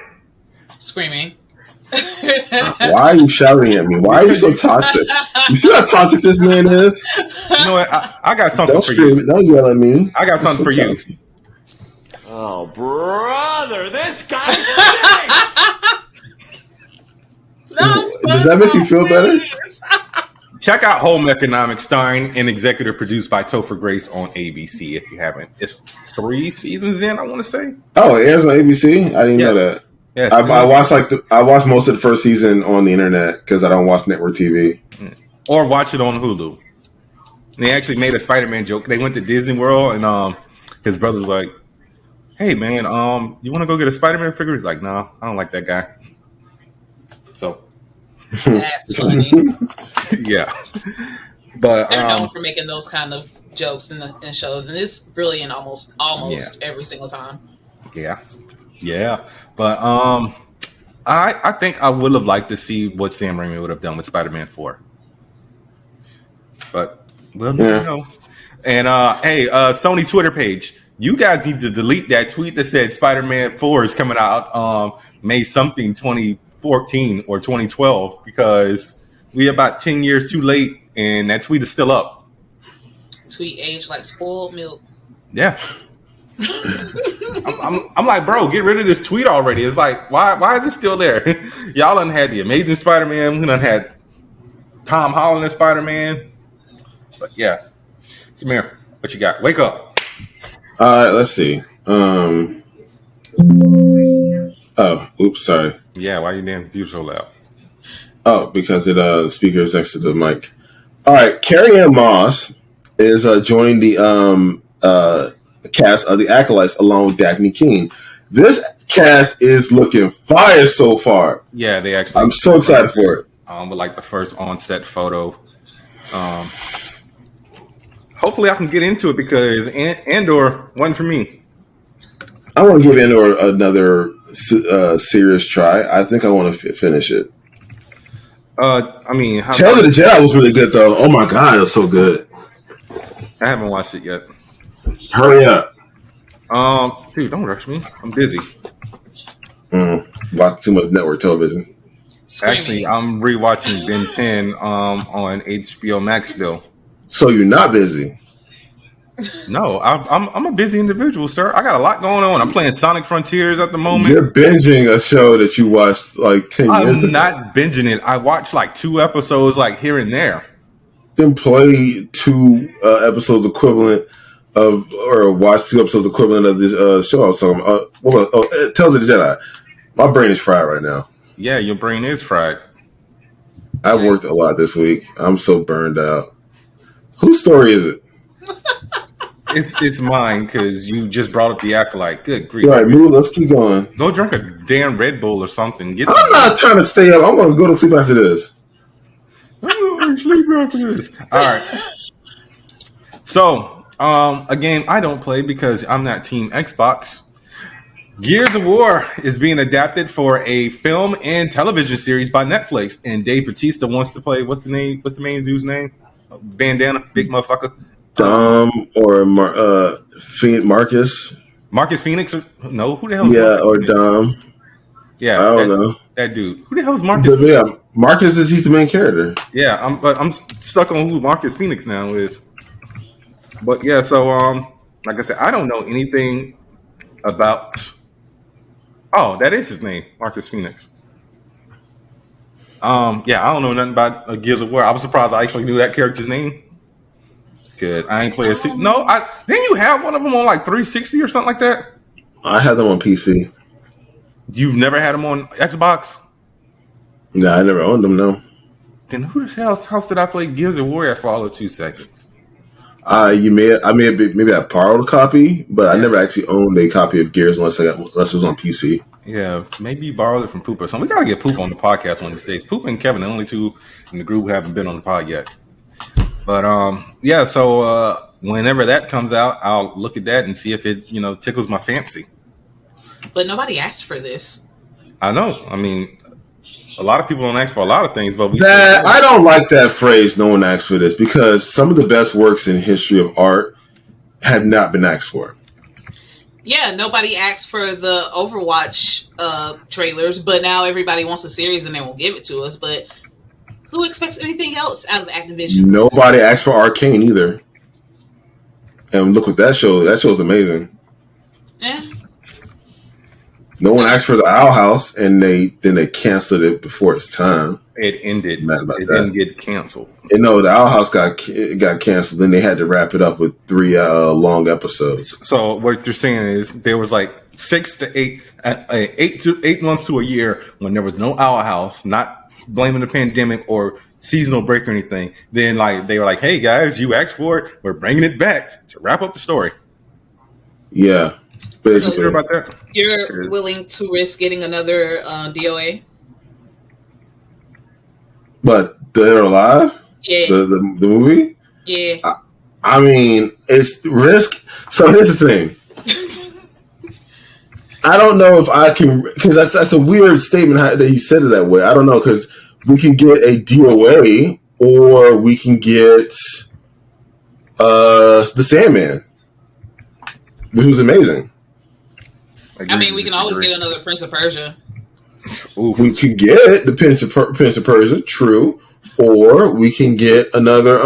Screaming. Why are you shouting at me? Why are you so toxic? You see how toxic this man is? You know what? I got something Don't for scream. you. Don't yell at me. I got something for you. Oh, brother, this guy stinks! Does that make you feel better? Check out Home Economics, starring and executive produced by Topher Grace on ABC. If you haven't, it's 3 seasons in. I want to say. Oh, it airs on ABC. I didn't know that. Yes, I watched most of the first season on the internet because I don't watch network TV. Or watch it on Hulu. They actually made a Spider-Man joke. They went to Disney World and his brother was like, "Hey man, you want to go get a Spider-Man figure?" He's like, "No, I don't like that guy." So That's funny. yeah, but they're known for making those kind of jokes in shows, and it's brilliant almost every single time. Yeah, but I think I would have liked to see what Sam Raimi would have done with Spider-Man 4, but we'll never know. And hey, Sony Twitter page, you guys need to delete that tweet that said Spider-Man 4 is coming out May something 2014 or 2012 because we about 10 years too late, and that tweet is still up. Tweet aged like spoiled milk. Yeah. I'm like, bro, get rid of this tweet already. It's like, why is it still there? Y'all done had the Amazing Spider-Man. We done had Tom Holland as Spider-Man. But yeah. Samir, what you got? Wake up. All right, let's see. Oh, oops, sorry. Yeah, why you damn computer so loud? Oh, because the speaker is next to the mic. All right, Carrie-Ann Moss is joining the cast of the Acolytes along with Dagny Keene. This cast is looking fire so far. Yeah, they actually. I'm so excited for it. With like the first on-set photo. Hopefully, I can get into it because Andor wasn't for me. I want to give Andor another serious try. I think I want to finish it. I mean, Tale of the Jedi was really good though. Oh my god, it was so good. I haven't watched it yet. Hurry up. Dude, don't rush me. I'm busy. Watch too much network television. Screaming. Actually, I'm rewatching Ben 10 on HBO Max still. So you're not busy? No, I'm a busy individual, sir. I got a lot going on. I'm playing Sonic Frontiers at the moment. You're binging a show that you watched like 10 years ago. I'm not binging it. I watch like 2 episodes like here and there. Then play 2 episodes equivalent of, or watch 2 episodes equivalent of this show I was talking about. Tales of the Jedi. My brain is fried right now. Yeah, your brain is fried. I worked a lot this week. I'm so burned out. Whose story is it? It's mine because you just brought up the Acolyte. Good grief. All right, move. Let's keep going. Go drink a damn Red Bull or something. I'm not trying to stay up. I'm going to go to sleep after this. Sleep after this. All right. So, a game I don't play because I'm not Team Xbox. Gears of War is being adapted for a film and television series by Netflix, and Dave Bautista wants to play. What's the name? What's the main dude's name? Bandana, big motherfucker. Or Marcus. Marcus Phoenix? No, who the hell? Is Yeah, Marcus or Phoenix? Dom. Yeah, I don't know. That dude. Who the hell is Marcus? But yeah, Marcus he's the main character. Yeah, I'm stuck on who Marcus Phoenix now is. But yeah, so like I said, I don't know anything about. Oh, that is his name, Marcus Phoenix. Yeah, I don't know nothing about Gears of War. I was surprised I actually knew that character's name. Cause I ain't played a no. Didn't you have one of them on like 360 or something like that? I had them on PC. You've never had them on Xbox? No, I never owned them. No. Then who the hell's house did I play Gears of War at for all of 2 seconds? I may have maybe I borrowed a copy, but I never actually owned a copy of Gears unless it was on PC. Yeah, maybe you borrowed it from Poop or something. We gotta get Poop on the podcast one of these days. Poop and Kevin, the only two in the group who haven't been on the pod yet. But yeah. So whenever that comes out, I'll look at that and see if it tickles my fancy. But nobody asked for this. I know. I mean, a lot of people don't ask for a lot of things, but I don't like that phrase. No one asked for this because some of the best works in history of art have not been asked for. Yeah, nobody asked for the Overwatch trailers, but now everybody wants a series and they won't give it to us. But who expects anything else out of Activision? Nobody asked for Arcane either. And look what that show. That show's amazing. Yeah. No one asked for the Owl House, and they canceled it before its time. It ended. It didn't get canceled. And no, the Owl House got canceled. Then they had to wrap it up with 3 long episodes. So what you're saying is there was like 6 to 8 months to a year when there was no Owl House, not blaming the pandemic or seasonal break or anything. Then they were like, "Hey guys, you asked for it. We're bringing it back to wrap up the story." Yeah. Basically. Sure about that? You're willing to risk getting another DOA? But Dead or Alive? Yeah. The movie? Yeah. I mean, it's risk. So here's the thing. I don't know if I can, because that's a weird statement that you said it that way. I don't know, because we can get a DOA or we can get the Sandman, which was amazing. I mean, we can always get another Prince of Persia. Oof. We could get the Prince of Persia, true, or we can get another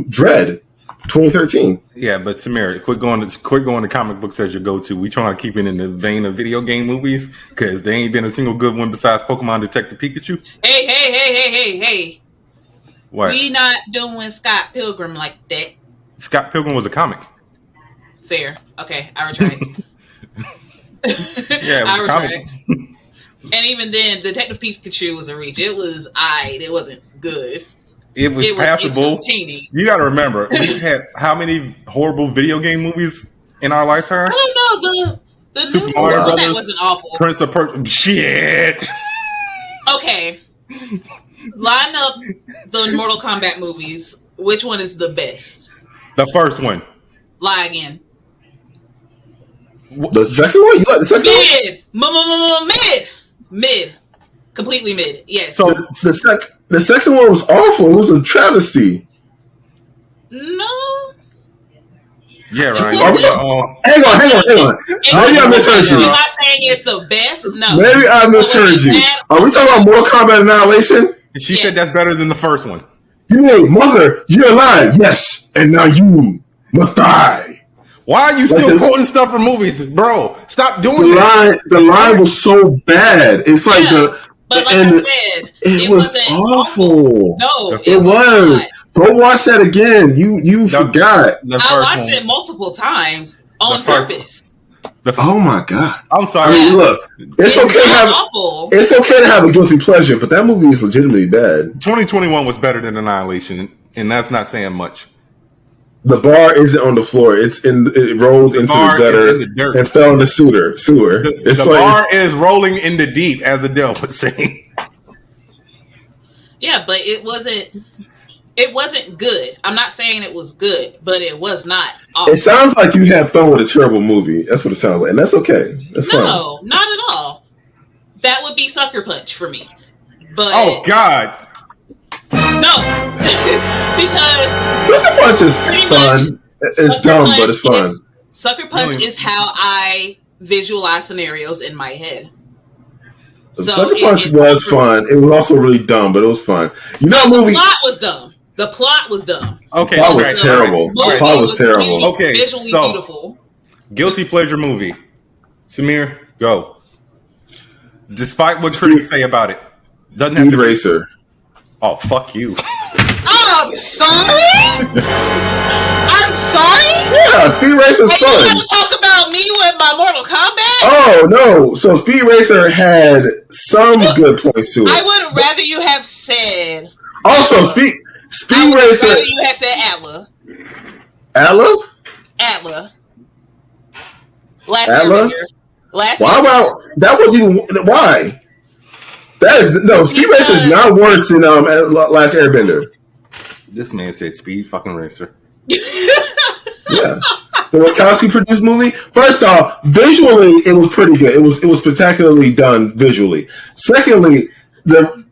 Dread, 2013. Yeah, but Samir, quit going to comic books as your go-to. We trying to keep it in the vein of video game movies because there ain't been a single good one besides Pokemon Detective Pikachu. Hey! What? We not doing Scott Pilgrim like that. Scott Pilgrim was a comic. Fair. Okay, I retried. Yeah, it was a comic. And even then, Detective Pikachu was a reach. It was It wasn't good. It was passable. You got to remember, we've had how many horrible video game movies in our lifetime? I don't know. The Super new Mario one Brothers, wasn't awful. Prince of Persia. Shit. Okay. Line up the Mortal Kombat movies. Which one is the best? The first one. Lie again. The second one? You like the second one? Mid. Completely mid. Yes. So the second one was awful. It was a travesty. No. Yeah, right. Hang on. Maybe I misheard you. Am I saying it's the best? No. Maybe I misheard you. Are we talking about Mortal Kombat Annihilation? She said that's better than the first one. You mean, mother, you're alive. Yes. And now you must die. Why are you still quoting stuff from movies, bro? Stop doing that. The line was so bad. It's like But like I said, it was awful. No, it was. Go watch that again. You forgot. I watched it multiple times on purpose. Oh my god! I'm sorry. I mean, look, it's okay to have a guilty pleasure, but that movie is legitimately bad. 2021 was better than Annihilation, and that's not saying much. The bar isn't on the floor. It rolled into the gutter and fell in the sewer. The bar is rolling in the deep, as Adele would say. Yeah, but it wasn't. It wasn't good. I'm not saying it was good, but it was not awful. It sounds like you had fun with a terrible movie. That's what it sounds like, and that's okay. That's fine. No, not at all. That would be Sucker Punch for me. But Oh God. no, because Sucker Punch is fun. It's dumb, but it's fun. Sucker Punch is how I visualize scenarios in my head. Sucker Punch was fun. It was also really dumb, but it was fun. You know, the plot was dumb. The plot was dumb. Okay, the plot was terrible. The plot was terrible. Okay, visually so beautiful. Guilty pleasure movie. Samir, go. Despite what critics say about it, doesn't have Speed to Racer. Oh, fuck you. I'm sorry. I'm sorry. Yeah, Speed Racer's Hey, fun. you want to talk about me with my Mortal Kombat? Oh no! So Speed Racer had some good points to it. I would rather you have said. Also, Speed Racer. Rather you have said ATLA. ATLA? ATLA. Last ATLA? year. Last Why year. about that? Was even why? That is no Speed Racer is not worse than Last Airbender. This man said Speed fucking Racer. Yeah. The Wachowski produced movie. First off, visually it was pretty good. It was spectacularly done visually. Secondly, it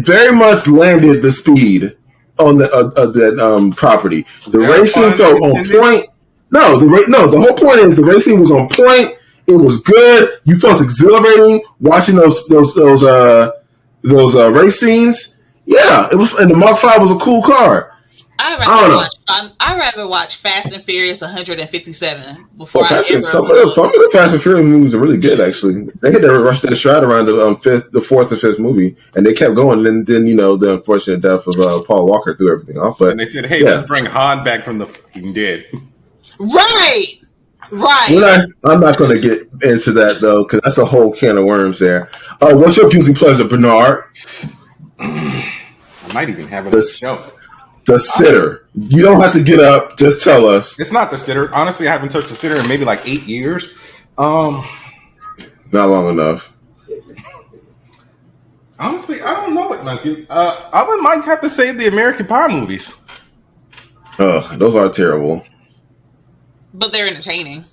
very much landed the speed on that property. The racing felt on point. No, the whole point is the racing was on point. It was good. You felt exhilarating watching those race scenes. Yeah, it was, and the Mark V was a cool car. I'd rather watch Fast and Furious 157 before I ever. Some of the Fast and Furious movies are really good. Actually, they had to rush their stride around the fourth and fifth movie, and they kept going. And then the unfortunate death of Paul Walker threw everything off. But and they said, "Hey, let's bring Han back from the fucking dead." Right. I'm not going to get into that though, because that's a whole can of worms there. What's your guilty pleasure, Bernard? I might even have it on the show. The Sitter. You don't have to get up. Just tell us. It's not The Sitter. Honestly, I haven't touched The Sitter in maybe like 8 years. Not long enough. Honestly, I don't know it, Monkey. I might have to say the American Pie movies. Those are terrible. But they're entertaining.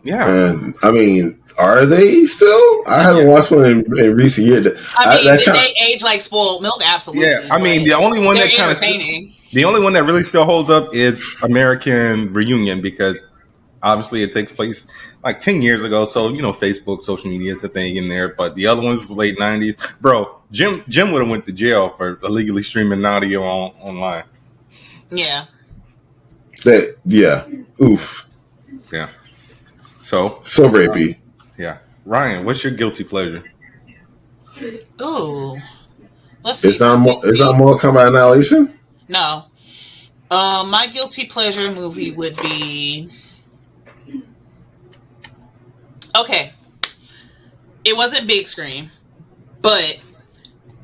Yeah. I mean, are they still? I haven't watched one in recent years. Did they age like spoiled milk? Absolutely. Yeah, I mean, the only one that kind of the only one that really still holds up is American Reunion, because obviously it takes place like 10 years ago. So, Facebook, social media is a thing in there. But the other one's late 90s. Bro, Jim would have went to jail for illegally streaming audio online. Yeah. Yeah. Oof. Yeah. So rapey. Yeah. Ryan, what's your guilty pleasure? Ooh. Let's see. It's not Mortal Kombat Annihilation? No. My guilty pleasure movie would be... Okay. It wasn't big screen, but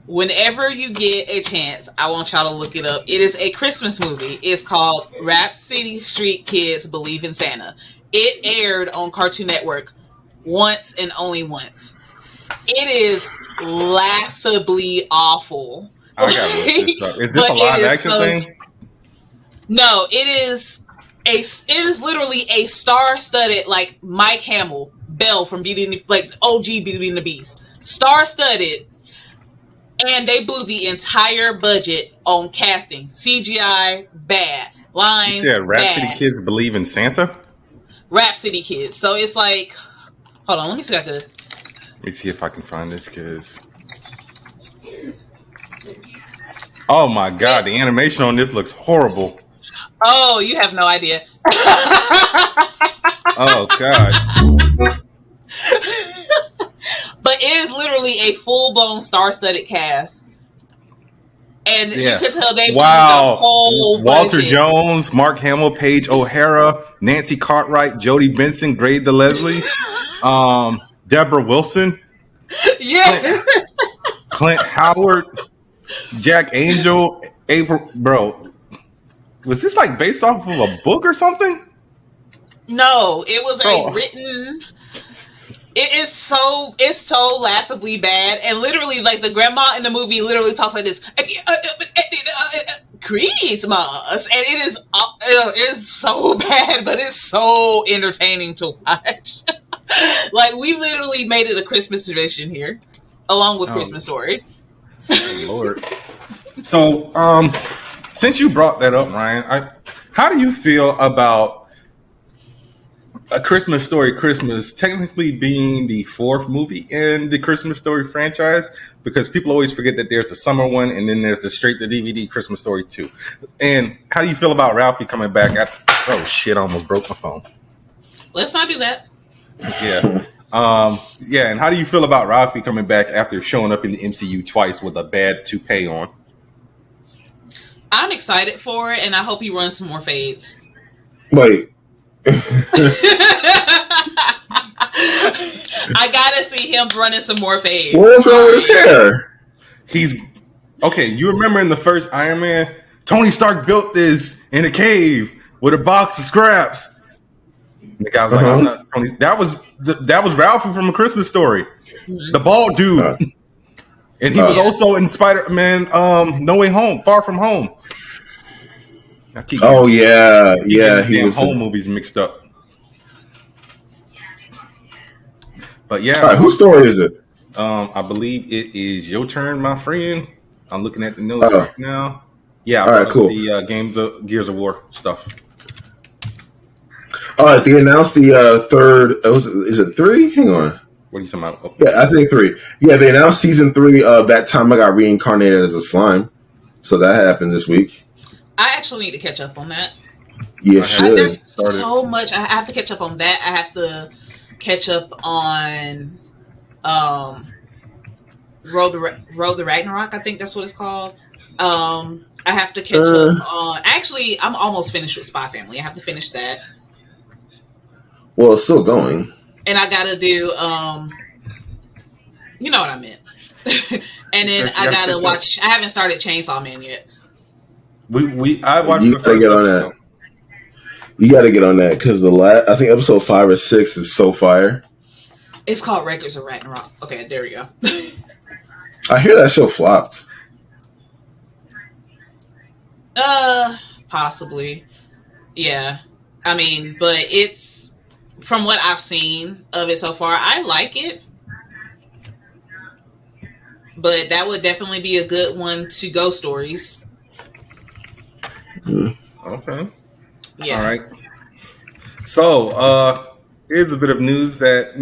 whenever you get a chance, I want y'all to look it up. It is a Christmas movie. It's called Rap City Street Kids Believe in Santa. It aired on Cartoon Network once and only once. It is laughably awful. I gotta look this up. Is this a live action thing? No, it is literally a star-studded, like Mike Hamill, Belle from OG Beauty and the Beast. Star-studded. And they blew the entire budget on casting. CGI, bad. Lines, you said Rap bad. City Kids Believe in Santa? Rap City Kids. So it's like... Hold on, let me see if I could... Let me see if I can find this, because... Oh my god, the animation on this looks horrible. Oh, you have no idea. Oh god. But it is literally a full-blown star-studded cast. And you can tell they the whole Walter budget. Jones, Mark Hamill, Paige O'Hara, Nancy Cartwright, Jodie Benson, Grade DeLeslie, Deborah Wilson, Yeah. Clint Howard, Jack Angel, April. Bro, was this like based off of a book or something? No, it was a written... it's so laughably bad, and literally, like, the grandma in the movie literally talks like this, Christmas, and it is so bad, but it's so entertaining to watch. Like, we literally made it a Christmas tradition here, along with Christmas Story. Lord. So, since you brought that up, Ryan, how do you feel about A Christmas Story Christmas technically being the fourth movie in the Christmas Story franchise? Because people always forget that there's the summer one and then there's the straight to DVD Christmas Story 2. And how do you feel about Ralphie coming back after... Oh, shit, I almost broke my phone. Let's not do that. Yeah. Yeah, and how do you feel about Ralphie coming back after showing up in the MCU twice with a bad toupee on? I'm excited for it, and I hope he runs some more fades. Wait. I gotta see him running some more fades. What's wrong with his hair? He's... Okay, you remember in the first Iron Man, Tony Stark built this in a cave with a box of scraps. And the guy was like, I'm not Tony. That was Ralphie from A Christmas Story. Mm-hmm. The bald dude. And he was also in Spider-Man No Way Home, Far From Home. He was home movies mixed up. But yeah. All right, whose story is it? I believe it is your turn, my friend. I'm looking at the notes right now. Yeah, all right, cool. The Gears of War stuff. All right, they announced the third. Is it 3? Hang on. What are you talking about? Oh. Yeah, I think 3. Yeah, they announced season 3 of That Time I Got Reincarnated as a Slime. So that happened this week. I actually need to catch up on that. You should. There's so much. I have to catch up on that. I have to catch up on Road to Ragnarok. I think that's what it's called. I have to catch up on... Actually, I'm almost finished with Spy Family. I have to finish that. Well, it's still going. And I gotta do... you know what I meant. And then I gotta watch... I haven't started Chainsaw Man yet. I watched you gotta get on that. You gotta get on that because I think episode 5 or 6 is so fire. It's called Records of Ragnarok. Okay, there we go. I hear that show flopped. Possibly. Yeah. I mean, but it's from what I've seen of it so far, I like it. But that would definitely be a good one to go stories. Okay. Yeah. All right. So, here's a bit of news that,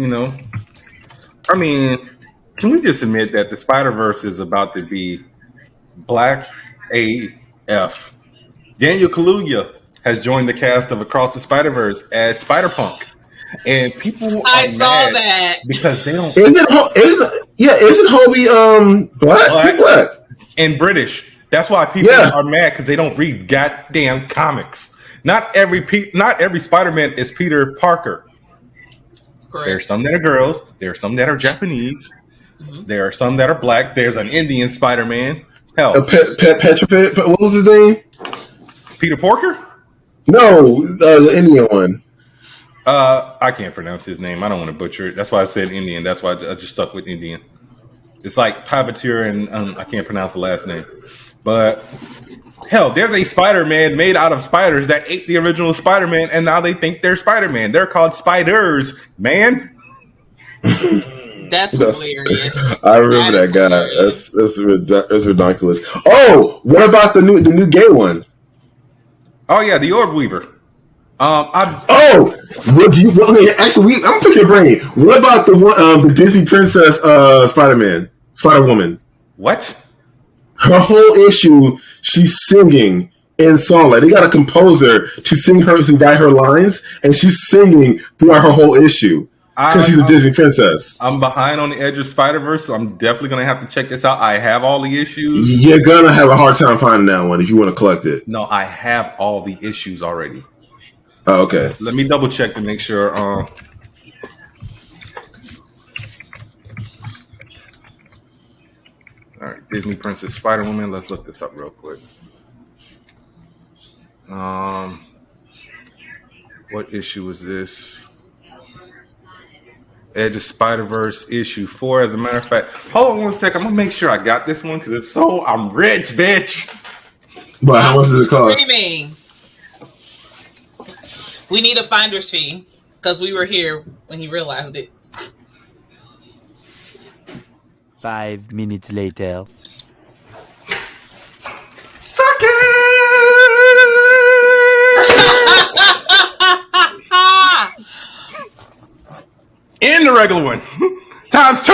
I mean, can we just admit that the Spider-Verse is about to be black AF? Daniel Kaluuya has joined the cast of Across the Spider-Verse as Spider-Punk. And people I saw that. Because they don't... Isn't Hobie black? He's black. And British. That's why people are mad because they don't read goddamn comics. Not every Spider-Man is Peter Parker. Correct. There are some that are girls. There are some that are Japanese. Mm-hmm. There are some that are black. There's an Indian Spider-Man. Hell, what was his name? Peter Porker? No, the Indian one. I can't pronounce his name. I don't want to butcher it. That's why I said Indian. That's why I just stuck with Indian. It's like Privateer and I can't pronounce the last name. But hell, there's a Spider-Man made out of spiders that ate the original Spider-Man, and now they think they're Spider-Man. They're called spiders, man. That's hilarious. I remember that guy. That's ridiculous. Oh, what about the new gay one? Oh yeah, the Orb Weaver. I'm picking your brain. What about the one, the Disney princess, Spider-Woman? What? Her whole issue, she's singing in song. Like they got a composer to write her lines, and she's singing throughout her whole issue because she's a Disney princess. I'm behind on the edge of Spider-Verse, so I'm definitely gonna have to check this out. I have all the issues. You're gonna have a hard time finding that one if you want to collect it. No, I have all the issues already. Oh, okay. Let me double check to make sure. All right, Disney Princess Spider-Woman. Let's look this up real quick. What issue is this? Edge of Spider-Verse issue 4. As a matter of fact, hold on one second. I'm gonna make sure I got this one, because if so, I'm rich, bitch. But how much does it cost? Screaming. We need a finder's fee because we were here when he realized it. 5 minutes later. Suck it! In the regular one. Times 2.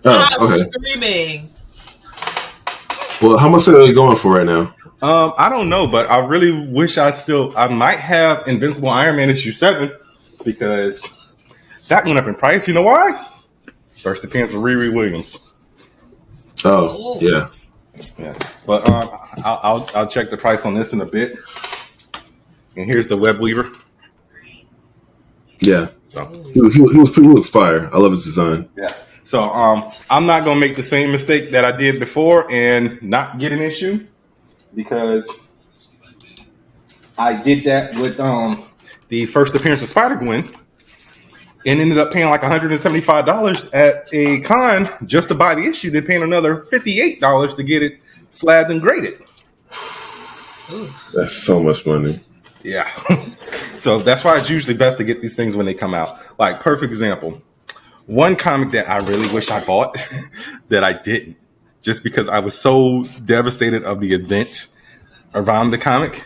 I'm Okay. screaming. Well, how much are they going for right now? I don't know, but I really wish I might have Invincible Iron Man issue 7, because that went up in price. You know why? First appearance of Riri Williams. Oh, yeah. Yeah, but I'll check the price on this in a bit. And here's the Web Weaver. Yeah. So He looks fire. I love his design. yeah. So I'm not gonna make the same mistake that I did before and not get an issue, because I did that with the first appearance of Spider-Gwen and ended up paying like $175 at a con just to buy the issue, then paying another $58 to get it slabbed and graded. That's so much money. Yeah. So that's why it's usually best to get these things when they come out. Like, perfect example. One comic that I really wish I bought that I didn't, just because I was so devastated of the event around the comic.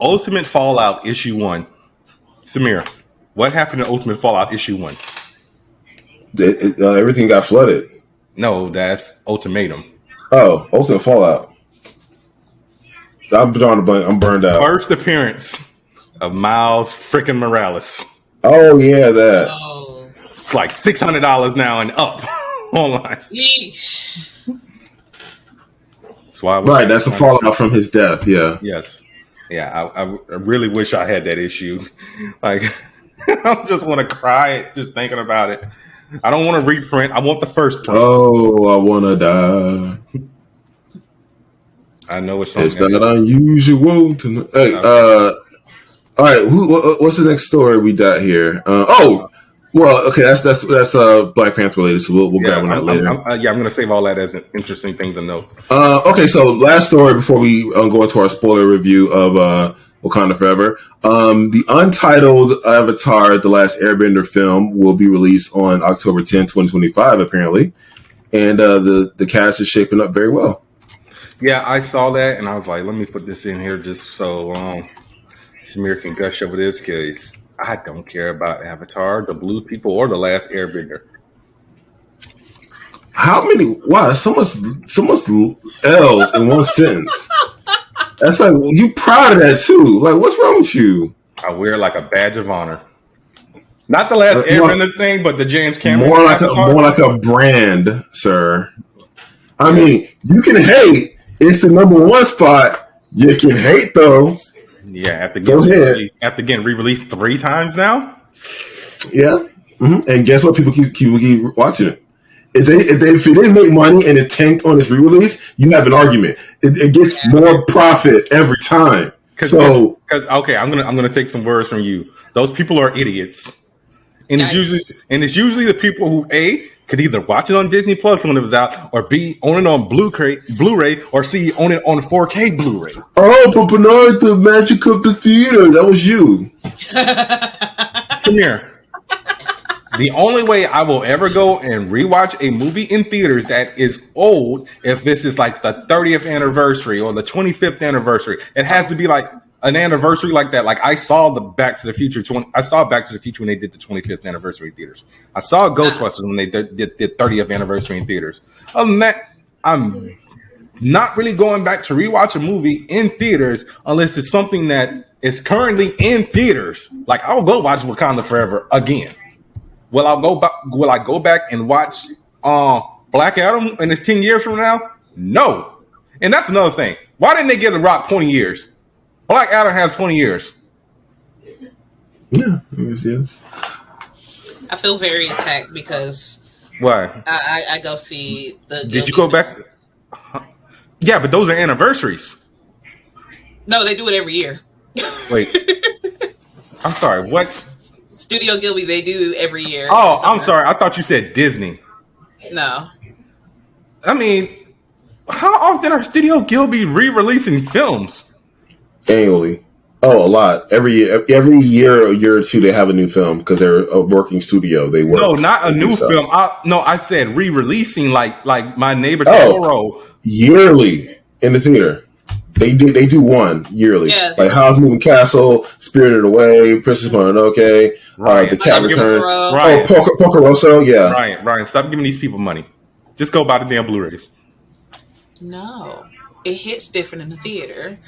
Ultimate Fallout issue 1. Samir, what happened to Ultimate Fallout issue 1? Everything got flooded. No, that's Ultimatum. Oh, Ultimate Fallout. I'm drawing a blank. I'm burned out. First appearance of Miles freaking Morales. Oh, yeah, that. Oh. It's like $600 now and up online. Yeesh. So Right, that's the fallout from his death, yeah. Yes. Yeah, I really wish I had that issue. Like, I just want to cry just thinking about it. I don't want to reprint. I want the first print. Oh, I want to die. I know it's It's something. not unusual to. Hey, all right. What's the next story we got here? Well, okay. That's Black Panther related, so we'll grab on that later. I'm going to save all that as an interesting thing to note. Okay, so last story before we go into our spoiler review of Wakanda Forever. The untitled Avatar: The Last Airbender film will be released on October 10, 2025, apparently, and the cast is shaping up very well. Yeah, I saw that, and I was like, let me put this in here just so Samir can gush over this, because I don't care about Avatar, the Blue People, or The Last Airbender. How many? Wow, so much L's in one sentence. That's like, you proud of that too. Like, what's wrong with you? I wear it like a badge of honor. Not the Last Airbender thing, but the James Cameron. More like a brand, sir. I mean, you can hate. It's the number one spot. You can hate though. Yeah, after getting re-released 3 times now. Yeah, and guess what? People keep watching it. If it didn't make money and it tanked on its re-release, you have an argument. It gets more profit every time. Because okay, I'm gonna take some words from you. Those people are idiots, and it's usually the people who could either watch it on Disney Plus when it was out, or B, own it on Blu-ray, or C, own it on 4K Blu-ray. Oh, but Bernard, the magic of the theater. That was you. Samir, the only way I will ever go and rewatch a movie in theaters that is old, if this is like the 30th anniversary or the 25th anniversary, it has to be like an anniversary like that. Like, I saw the Back to the Future. I saw Back to the Future when they did the 25th anniversary in theaters. I saw Ghostbusters when they did the 30th anniversary in theaters. Other than that, I'm not really going back to rewatch a movie in theaters unless it's something that is currently in theaters. Like, I'll go watch Wakanda Forever again. Will I go back and watch Black Adam and it's 10 years from now? No. And that's another thing. Why didn't they give The Rock 20 years? Black Adam has 20 years. Yeah, yes. I feel very attacked because Why? I go see the. Did you go back? Yeah, but those are anniversaries. No, they do it every year. Wait. I'm sorry, what? Studio Gilby, they do every year. Oh, I'm sorry. I thought you said Disney. No. I mean, how often are Studio Gilby re-releasing films? Annually. Oh, a lot. Every year, a year or two, they have a new film because they're a working studio. They work. No, not a new film. I said re-releasing like My Neighbor Totoro. Yearly in the theater. They do one yearly. Yeah. Like Howl's Moving Castle, Spirited Away, Princess Mononoke, The Cat Returns. Ryan. Pokeroso, yeah. Ryan, stop giving these people money. Just go buy the damn Blu-rays. No. It hits different in the theater.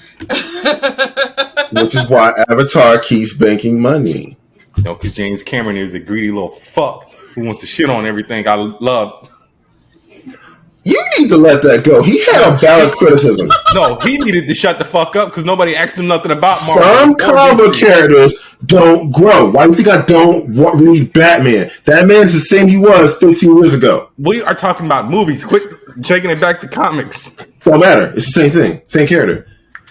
Which is why Avatar keeps banking money. No, because James Cameron is a greedy little fuck who wants to shit on everything I love. You need to let that go. He had a valid criticism. No, he needed to shut the fuck up because nobody asked him nothing about Marvel. Some comic book characters don't grow. Why do you think I don't read Batman? That man's the same he was 15 years ago. We are talking about movies. Quit taking it back to comics. Don't matter. It's the same thing. Same character.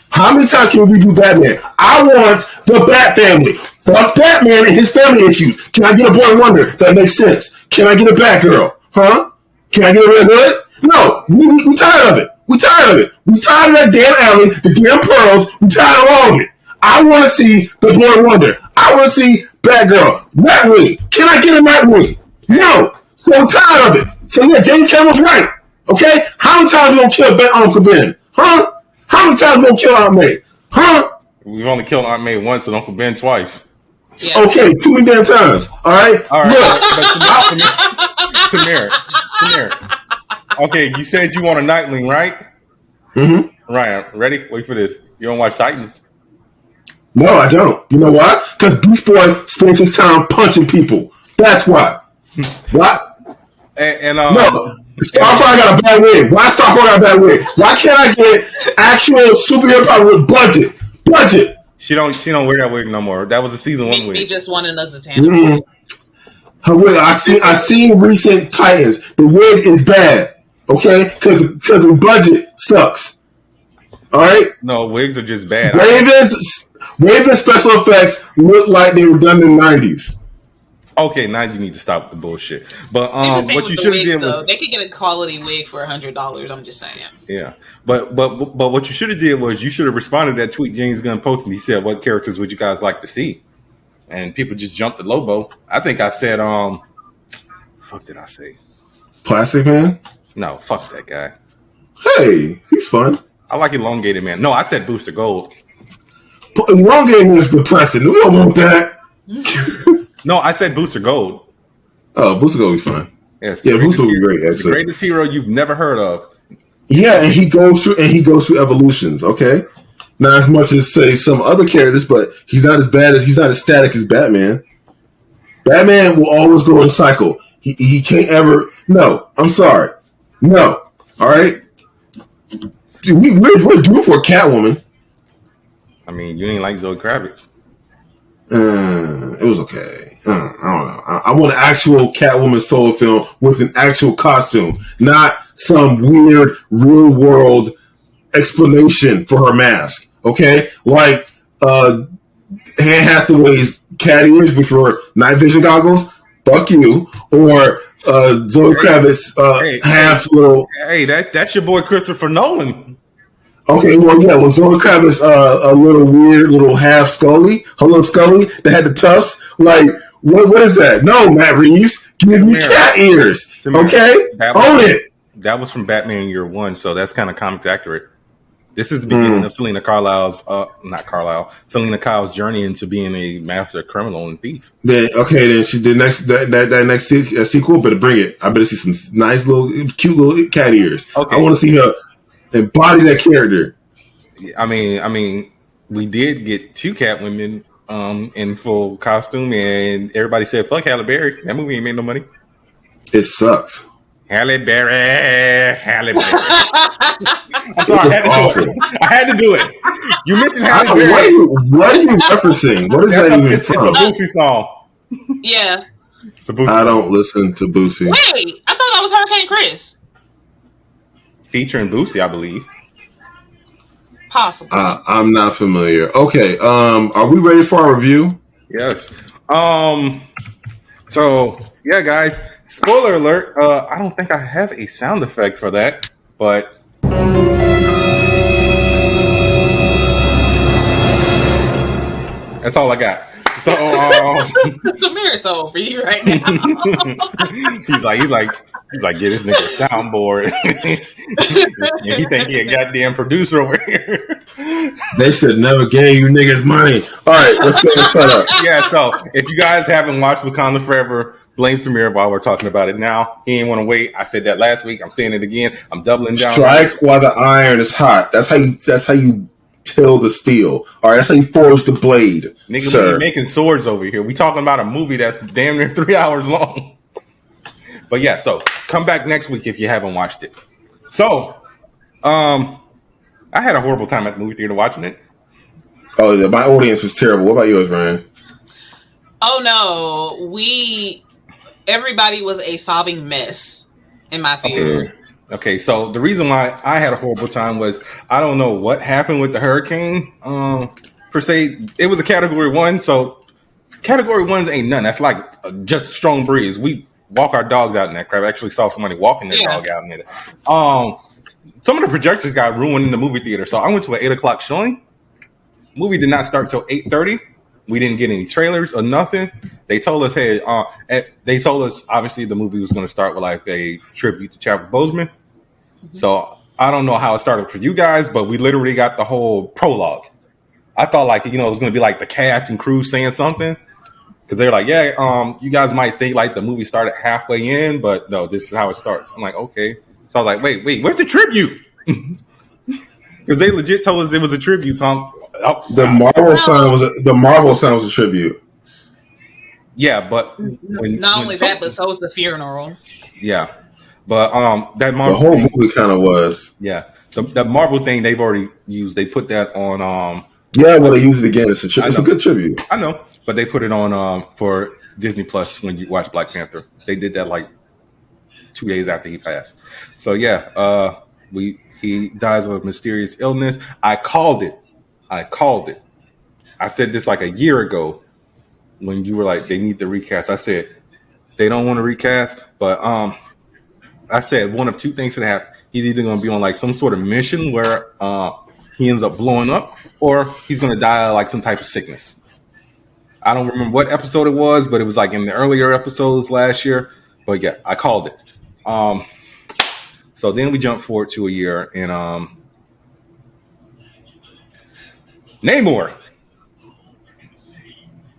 How many times can we redo Batman? I want the Bat family. Fuck Batman and his family issues. Can I get a Boy Wonder that makes sense? Can I get a Batgirl? Huh? Can I get a Red Hood? No. We tired of it. We tired of it. We tired of that damn alley, the damn pearls. We tired of all of it. I want to see the Boy Wonder. I want to see Batgirl. Nightwing. Can I get a Nightwing? No. So I'm tired of it. So yeah, James Cameron's right. Okay? How many times we gonna kill Uncle Ben? Huh? How many times we gonna kill Aunt May? Huh? We've only killed Aunt May once and Uncle Ben twice. Yeah. Okay, too many damn times. All right? Samir. Okay, you said you want a Nightwing, right? Mm-hmm. Ryan, ready? Wait for this. You don't watch Titans? No, I don't. You know why? Because Beast Boy spends his time punching people. That's why. What? No. Starfire got a bad wig. Why Starfire got a bad wig? Why can't I get actual superhero power with budget? Budget. She don't wear that wig no more. That was a season 1 wig. Me just wanting us to tan. Her wig. I seen recent Titans. The wig is bad. Okay, because the budget sucks. All right. No, wigs are just bad. Raven's special effects look like they were done in the 90s. Okay, now you need to stop with the bullshit. But what you should have did was they could get a quality wig for $100. I'm just saying. Yeah, but what you should have did was you should have responded to that tweet James Gunn posted. He said, "What characters would you guys like to see?" And people just jumped to Lobo. I think I said, fuck did I say? Plastic Man? No, fuck that guy. Hey, he's fun. I like Elongated Man. No, I said Booster Gold. Elongated Man is depressing. We don't want that. No, I said Booster Gold. Oh, Booster Gold will be fun. Yes, yeah, Booster will be great. Actually, the greatest hero you've never heard of. Yeah, and he goes through evolutions. Okay, not as much as say some other characters, but he's not as static as Batman. Batman will always go in a cycle. He can't ever. No, I'm sorry. No, all right. Dude, we're due for a Catwoman. I mean, you ain't like Zoe Kravitz. It was okay. I don't know. I want an actual Catwoman solo film with an actual costume, not some weird real world explanation for her mask. Okay, like Anne Hathaway's cat ears, which were night vision goggles. Fuck you. Or Zoe Kravitz half little. Hey, that's your boy Christopher Nolan. Okay, well, yeah, well, Zoe Kravitz, a little weird, little half Scully, her little Scully that had the tufts. Like, what is that? No, Matt Reeves, give me cat ears. Okay, own it. That was from Batman Year One, so that's kind of comic accurate. This is the beginning of Selena Kyle's journey into being a master criminal and thief. Then she did that next sequel. Better bring it. I better see some nice little, cute little cat ears. Okay. I want to see her embody that character. I mean, we did get 2 Catwomen in full costume, and everybody said, "Fuck Halle Berry." That movie ain't made no money. It sucks. Halle Berry. I'm sorry, I had to do it. You mentioned Halle Berry. What are you referencing? What is that even from? It's a Boosie song. Yeah. It's a Boosie I don't listen to Boosie. Wait, I thought that was Hurricane Chris. Featuring Boosie, I believe. Possibly. I'm not familiar. Okay, are we ready for our review? Yes. So yeah, guys. Spoiler alert. I don't think I have a sound effect for that, but that's all I got. So Samir is over you right now. he's like, get this nigga a soundboard. He think he a goddamn producer over here. They should never gave you niggas money. All right, let's go and shut up. Yeah, so if you guys haven't watched Wakanda Forever, blame Samir while we're talking about it now. He didn't want to wait. I said that last week. I'm saying it again. I'm doubling down. Strike while the iron is hot. That's how you till the steel. All right, that's how you forge the blade. Nigga, sir. we making swords over here. We talking about a movie that's damn near 3 hours long. But yeah, so come back next week if you haven't watched it. So, I had a horrible time at the movie theater watching it. Oh, yeah, my audience was terrible. What about yours, Ryan? Oh no, everybody was a sobbing mess in my theater. Okay, so the reason why I had a horrible time was I don't know what happened with the hurricane. Per se, it was a Category 1, so Category 1s ain't none. That's like just a strong breeze. We walk our dogs out in that crap. I actually saw somebody walking their dog out in it. Some of the projectors got ruined in the movie theater, so I went to an 8 o'clock showing. Movie did not start till 8:30. We didn't get any trailers or nothing. They told us, hey, obviously the movie was going to start with like a tribute to Chadwick Boseman. Mm-hmm. So I don't know how it started for you guys, but we literally got the whole prologue. I thought like, it was going to be like the cast and crew saying something. Because they're like, yeah, you guys might think like the movie started halfway in, but no, this is how it starts. I'm like, okay. So I was like, wait, where's the tribute? Because they legit told us it was a tribute song. The Marvel sign was a tribute. Yeah, but not only that, but so was the funeral. Yeah, but that Marvel the whole movie kind of was. Yeah, the Marvel thing they've already used. They put that on. Yeah, well, they use it again. It's a good tribute. I know, but they put it on for Disney Plus when you watch Black Panther. They did that like 2 days after he passed. So yeah, he dies of a mysterious illness. I called it. I said this like a year ago when you were like, they need to recast. I said, they don't want to recast, but I said one of two things could happen. He's either going to be on like some sort of mission where he ends up blowing up, or he's going to die of like some type of sickness. I don't remember what episode it was, but it was like in the earlier episodes last year. But yeah, I called it. So then we jump forward to a year, and Namor,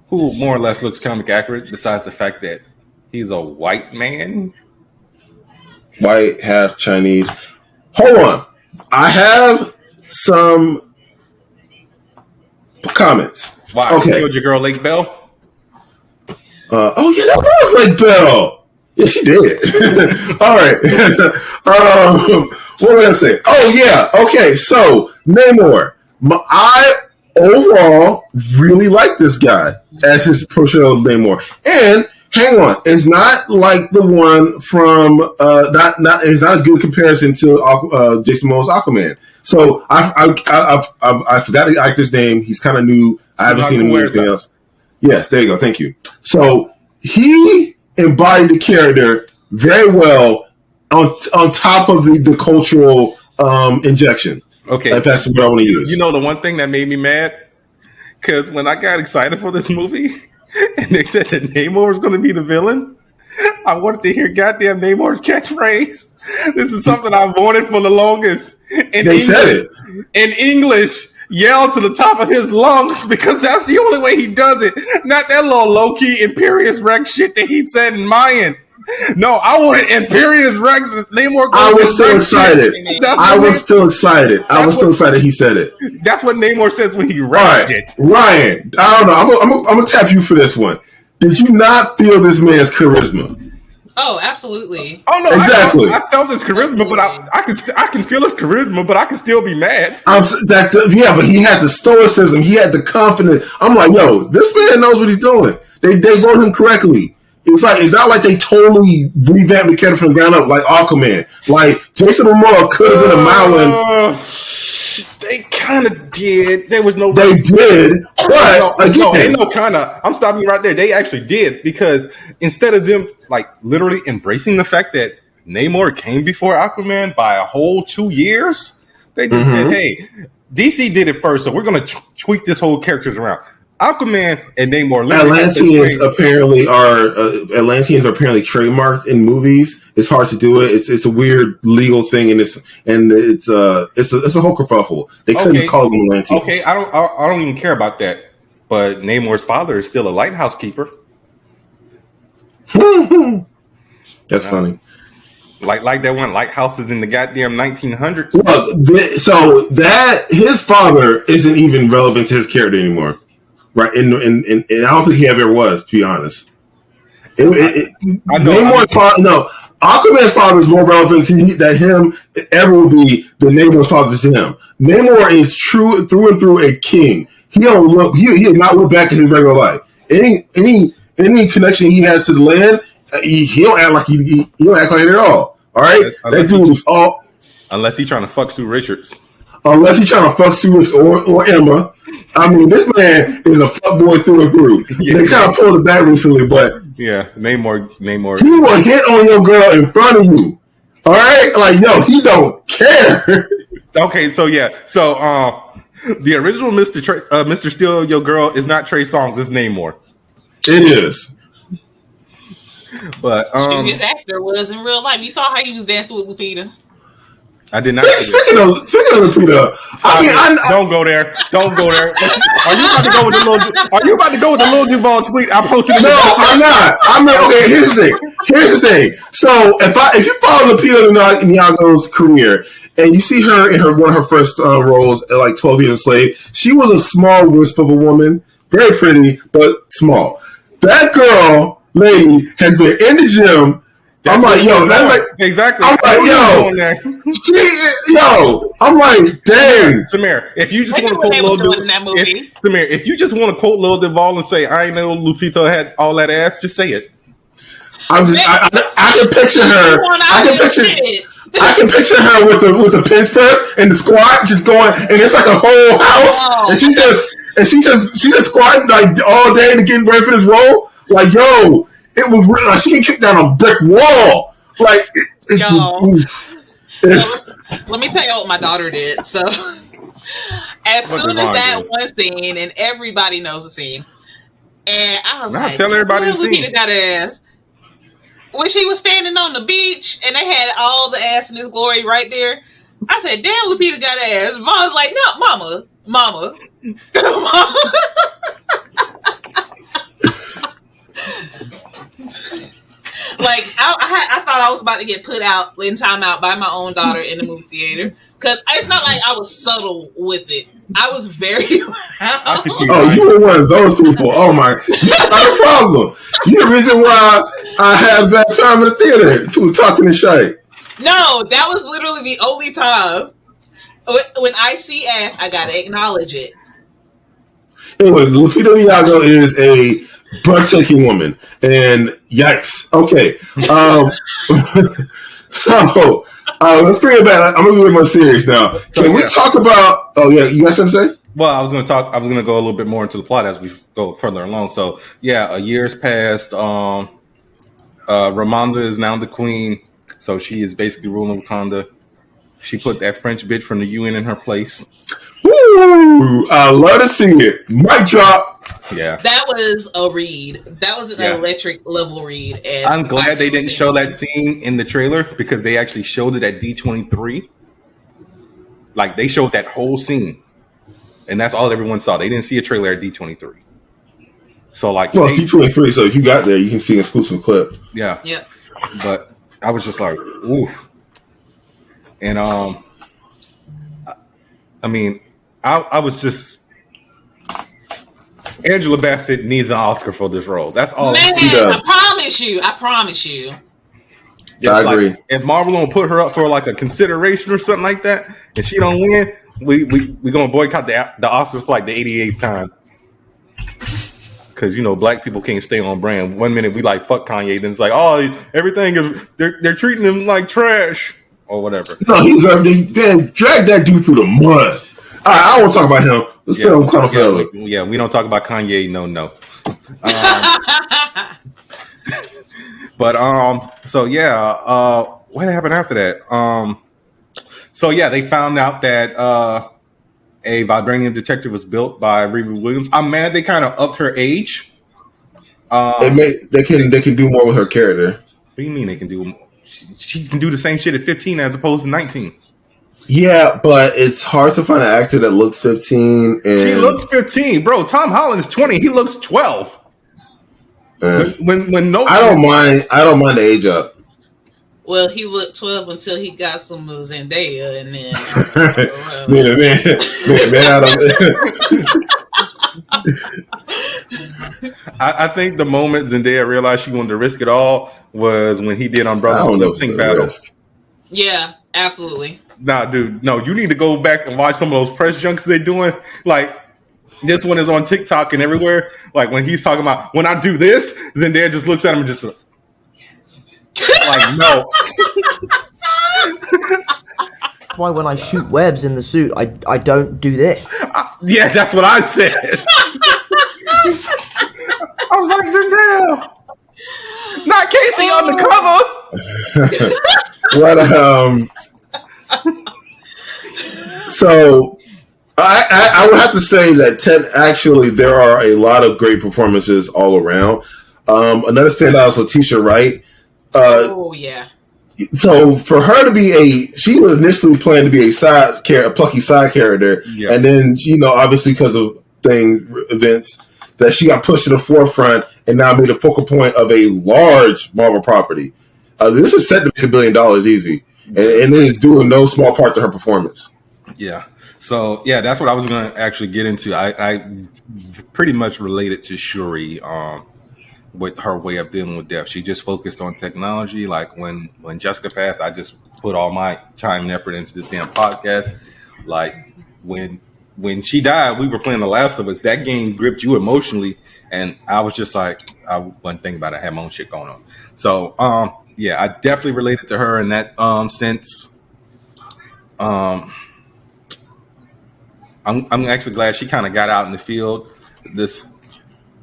who more or less looks comic accurate, besides the fact that he's a white man. White, half Chinese. Hold on. I have some comments. Why? Okay. You killed your girl Lake Bell? Oh, yeah, that was Lake Bell. Yeah, she did. All right. What was I going to say? Oh, yeah. Okay, so Namor. I overall really like this guy as his portrayal of Namor. And hang on, it's not like the one from it's not a good comparison to Jason Momoa's Aquaman. So I forgot the actor's name. He's kind of new. I haven't seen him in anything else. Yes, there you go. Thank you. So he embodied the character very well on top of the cultural injection. Okay, if that's what I want to use. You know the one thing that made me mad? Because when I got excited for this movie and they said that Namor was going to be the villain, I wanted to hear goddamn Namor's catchphrase. This is something I've wanted for the longest. Said it. In English, yell to the top of his lungs, because that's the only way he does it. Not that little low-key Imperious Rex shit that he said in Mayan. No, I wanted Imperious Rex. Namor. I was still excited. I was still excited. He said it. That's what Namor says when he raps it. Ryan, I don't know. I'm gonna tap you for this one. Did you not feel this man's charisma? Oh, absolutely. Oh no, exactly. I felt his charisma, but I can feel his charisma, but I can still be mad. But he had the stoicism. He had the confidence. I'm like, yo, this man knows what he's doing. They wrote him correctly. It's not like they totally revamped the character from the ground up like Aquaman. Like Jason Momoa could have been a Marlin. They kind of did. There was no. They did, but again, ain't no kind of. I'm stopping you right there. They actually did because instead of them like literally embracing the fact that Namor came before Aquaman by a whole 2 years, they just said, "Hey, DC did it first, so we're gonna tweak this whole characters around." Aquaman and Namor. Atlanteans are apparently trademarked in movies. It's hard to do it. It's a weird legal thing, and it's a whole kerfuffle. They couldn't call them Atlanteans. Okay, I don't even care about that. But Namor's father is still a lighthouse keeper. That's funny. Like that one lighthouses in the goddamn 1900s. Well, so that his father isn't even relevant to his character anymore. Right, and I don't think he ever was, to be honest. Namor's father, no, Aquaman's father is more relevant to him ever will be than Namor's father to him. Namor is true through and through a king. He did not look back at his regular life. Any connection he has to the land, he don't act like he don't act like it at all. All right, that dude is all. Unless he's trying to fuck Sue Richards. Unless he's trying to fuck Sue Richards or Emma. I mean, this man is a fuckboy through and through. Yeah. They kind of pulled it back recently, but yeah, Namor. He will hit on your girl in front of you. All right, like yo, he don't care. Okay, so yeah, the original Mr. Steal Your Girl is not Trey Songz, it's Namor. It is. But his actor was in real life. You saw how he was dancing with Lupita. I did not. Speaking of Lupita, don't go there. Don't go there. Are you about to go with the little Duval tweet I posted? No, I'm not. Okay. Here's the thing. So if you follow Lupita Nyong'o's career and you see her in one of her first roles, like 12 Years a Slave, she was a small wisp of a woman, very pretty but small. That lady has been in the gym. I'm like, yo, that's like exactly. I'm like, yo, I'm like, dang, Samir. If you just want to quote if you just want to quote Lil Duval and say, I know Lupita had all that ass, just say it. I can picture her. I can picture her with the bench press and the squat, just going, and it's like a whole house, and she just squatting like all day and getting ready for this role. Like, yo. It was really like she can kick down a brick wall. Like, let me tell you what my daughter did. So, as soon as that one scene, and everybody knows the scene, and I was like, tell everybody the scene. Lupita got ass. When she was standing on the beach and they had all the ass in its glory right there, I said, "Damn, Lupita got ass." Mom was like, "No, mama." Like I thought I was about to get put out in timeout by my own daughter in the movie theater because it's not like I was subtle with it. I was very loud. Oh, you were one of those people. Oh my, not a problem. You're the reason why I had that time in the theater. People talking and shit. No, that was literally the only time. When I see ass, I gotta acknowledge it. Anyway, Lupita Nyong'o is a breathtaking woman, and yikes. Okay, so let's bring it back. I'm gonna be more serious now. Can we talk about? Oh yeah, you got something to say? Well, I was gonna go a little bit more into the plot as we go further along. So yeah, a year's passed. Ramonda is now the queen, so she is basically ruling Wakanda. She put that French bitch from the UN in her place. Woo! I love to see it. Mic drop. Yeah, that was a read. That was an electric level read. And I'm glad they didn't show that scene in the trailer because they actually showed it at D23. Like they showed that whole scene, and that's all everyone saw. They didn't see a trailer at D23. So like, well, it's D23. So if you got there, you can see an exclusive clip. Yeah. But I was just like, oof. And I mean, I was just. Angela Bassett needs an Oscar for this role. That's all. Man, I promise you. Yeah, I agree. If Marvel don't put her up for like a consideration or something like that, and she don't win, we gonna boycott the Oscars for like the 88th time. Because black people can't stay on brand. 1 minute we like fuck Kanye, then it's like, oh, everything is they're treating him like trash or whatever. No, drag that dude through the mud. I won't talk about him. Let's talk about Carnival. We don't talk about Kanye. No. What happened after that? They found out that a vibranium detector was built by Riri Williams. I'm mad they kind of upped her age. They can do more with her character. What do you mean they can do? She can do the same shit at 15 as opposed to 19. Yeah, but it's hard to find an actor that looks 15. And she looks 15, bro. Tom Holland is 20. He looks 12. When no, I don't mind the age up. Well, he looked 12 until he got some of Zendaya, and then I think the moment Zendaya realized she wanted to risk it all was when he did Umbrella Lip Sync Battle. Risk. Yeah, absolutely. Nah, dude, no, you need to go back and watch some of those press junks they're doing. Like, this one is on TikTok and everywhere. Like, when he's talking about, when I do this, Zendaya just looks at him and just like, no. That's why when I shoot webs in the suit, I don't do this. Yeah, that's what I said. I was like, Zendaya, not Casey on the cover. So I would have to say that actually there are a lot of great performances all around. Another standout is Letitia Wright. Yeah. So for her to be she was initially planned to be a plucky side character, yeah. And then obviously because of events that she got pushed to the forefront and now made a focal point of a large Marvel property. This is set to make $1 billion easy, and it is due in no small part to her performance. Yeah. So yeah, that's what I was going to actually get into. I pretty much related to Shuri. With her way of dealing with death. She just focused on technology. Like when Jessica passed, I just put all my time and effort into this damn podcast. Like when she died, we were playing The Last of Us. That game gripped you emotionally, and I was just like, I wasn't thinking about it. I had my own shit going on. So yeah, I definitely related to her in that sense. I'm actually glad she kind of got out in the field.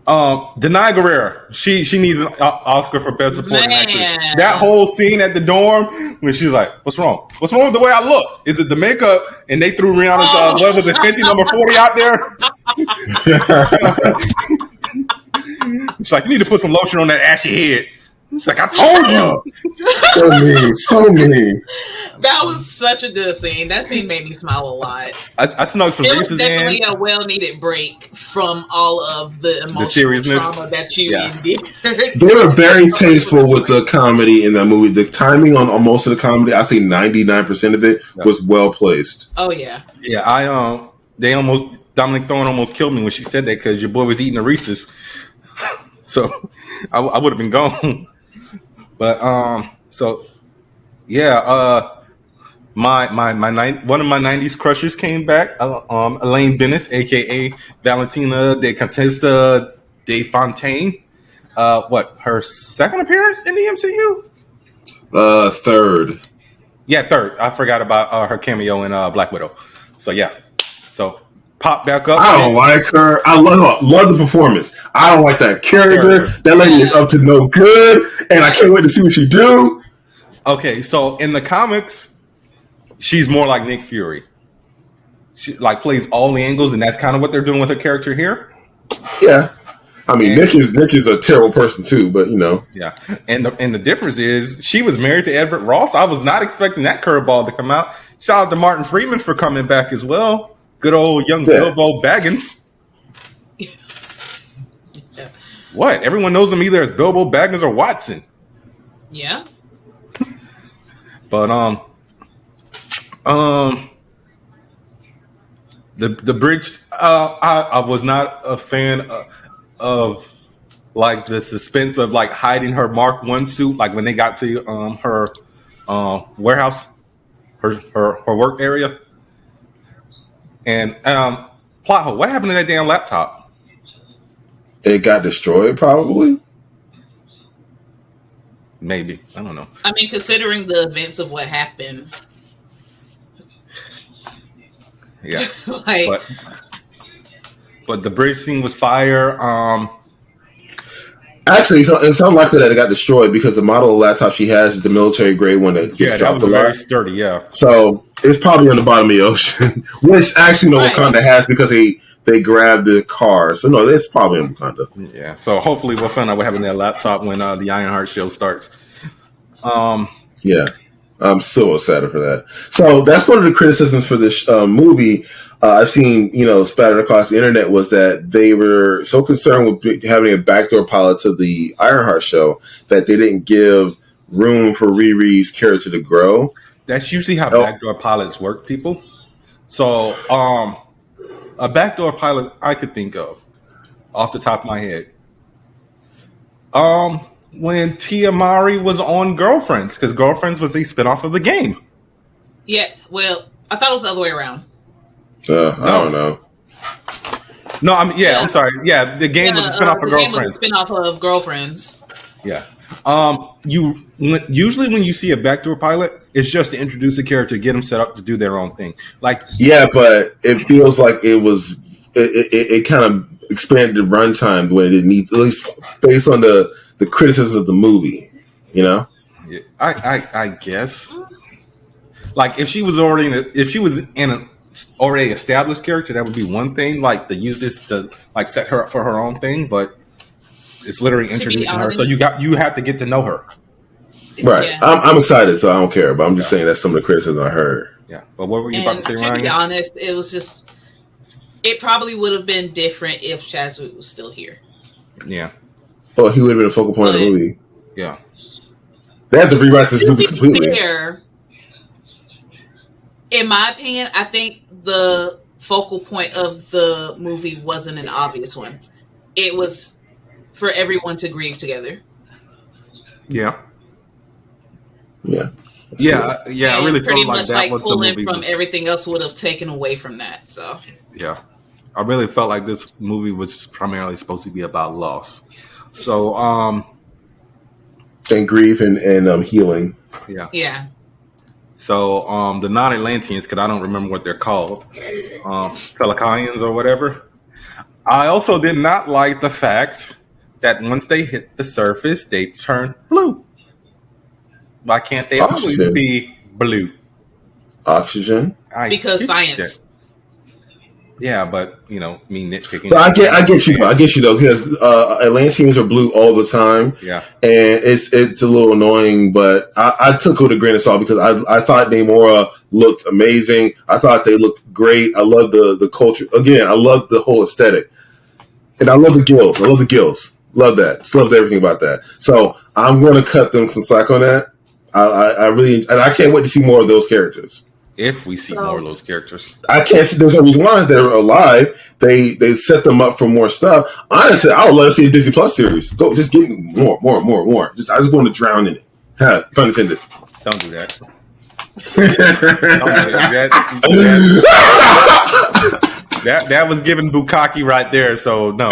Denai Guerrero, she needs an Oscar for Best Supporting Actress. That whole scene at the dorm when she's like, "What's wrong? What's wrong with the way I look? Is it the makeup?" And they threw Rihanna's what was it, Fenty number 40 out there. She's like, "You need to put some lotion on that ashy head." She's like, "I told you." So mean. That was such a good scene. That scene made me smile a lot. I snuck some Reese's in. It was definitely in. a well-needed break from all of the emotional trauma that you endured. They were very tasteful with the comedy in that movie. The timing on most of the comedy, I say 99% of it was well placed. Oh yeah. Yeah, Dominic Thorne almost killed me when she said that because your boy was eating a Reese's. So I would have been gone. But one of my 90s crushes came back, Elaine Bennis, aka Valentina de Contesta de Fontaine. Her second appearance in the MCU? Third. Yeah, third. I forgot about her cameo in Black Widow. So yeah, pop back up. I don't like her. I love the performance. I don't like that character. That lady is up to no good, and I can't wait to see what she do. Okay, so in the comics, she's more like Nick Fury. She plays all the angles, and that's kind of what they're doing with her character here. Yeah, I mean, Nick is a terrible person too, but Yeah, and the difference is she was married to Everett Ross. I was not expecting that curveball to come out. Shout out to Martin Freeman for coming back as well. Good old young Bilbo Baggins. Yeah. What? Everyone knows him either as Bilbo Baggins or Watson. Yeah. But the bridge. I was not a fan of like the suspense of like hiding her Mark I suit. Like when they got to her warehouse, her work area. And plot hole. What happened to that damn laptop? It got destroyed, probably. Maybe. I don't know. I mean, considering the events of what happened. Yeah, Like, but the bridge scene was fire. Actually, it's unlikely that it got destroyed because the model of laptop she has is the military grade one that gets That dropped was a lot. very sturdy. Yeah. So it's probably on the bottom of the ocean, which actually no Wakanda has because they grabbed the car. So no, it's probably in Wakanda. Yeah. So hopefully we'll find out what happened to that laptop when the Ironheart show starts. Yeah, I'm so excited for that. So that's one of the criticisms for this movie. I've seen, spattered across the internet was that they were so concerned with having a backdoor pilot to the Ironheart show that they didn't give room for Riri's character to grow. That's usually how backdoor pilots work, people. So a backdoor pilot I could think of off the top of my head. When Tia Mari was on Girlfriends, because Girlfriends was a spinoff of the game. yes. Well, I thought it was the other way around. I don't know. No, I'm sorry. Yeah, the game was a spinoff of Girlfriends. Spinoff of Girlfriends. Yeah. Usually when you see a backdoor pilot, it's just to introduce a character, get them set up to do their own thing. Like, yeah, but it feels like it kind of expanded the runtime the way it needs, at least based on the criticism of the movie. I guess. Like, if she was already in an already established character, that would be one thing. Like, to use this to like set her up for her own thing, but it's literally introducing her, so you have to get to know her. Right. Yeah. I'm excited, so I don't care. But I'm just saying that's some of the criticism I heard. Yeah. But what were you about to say, Ryan? To be honest, it probably would have been different if Chadwick was still here. Yeah. Oh, he would have been a focal point of the movie. Yeah. They have to rewrite this movie completely. Fair, in my opinion, I think the focal point of the movie wasn't an obvious one. It was for everyone to grieve together. Yeah. Yeah. Yeah. Yeah. I really pretty felt like much that was the pulling movie. From everything else would have taken away from that. So. Yeah. I really felt like this movie was primarily supposed to be about loss. So, and grief and healing. Yeah. Yeah. So, the non-Atlanteans, because I don't remember what they're called, Pelicanians or whatever. I also did not like the fact that once they hit the surface, they turn blue. Why can't they always be blue? Oxygen. Because science. Yeah, but me nitpicking. But I get you though, because Atlanteans are blue all the time. Yeah, and it's a little annoying, but I took it with a grain of salt because I thought Namora looked amazing. I thought they looked great. I love the culture. Again, I love the whole aesthetic, and I love the gills. Love that. Just loved everything about that. So I'm going to cut them some slack on that. I really, and I can't wait to see more of those characters. If we see more of those characters, I can't see. There's no reason why they're alive. They set them up for more stuff. Honestly, I would love to see a Disney Plus series. Go, just give me more. I just want to drown in it. Pun intended. Don't do that. That was giving bukkake right there. So no.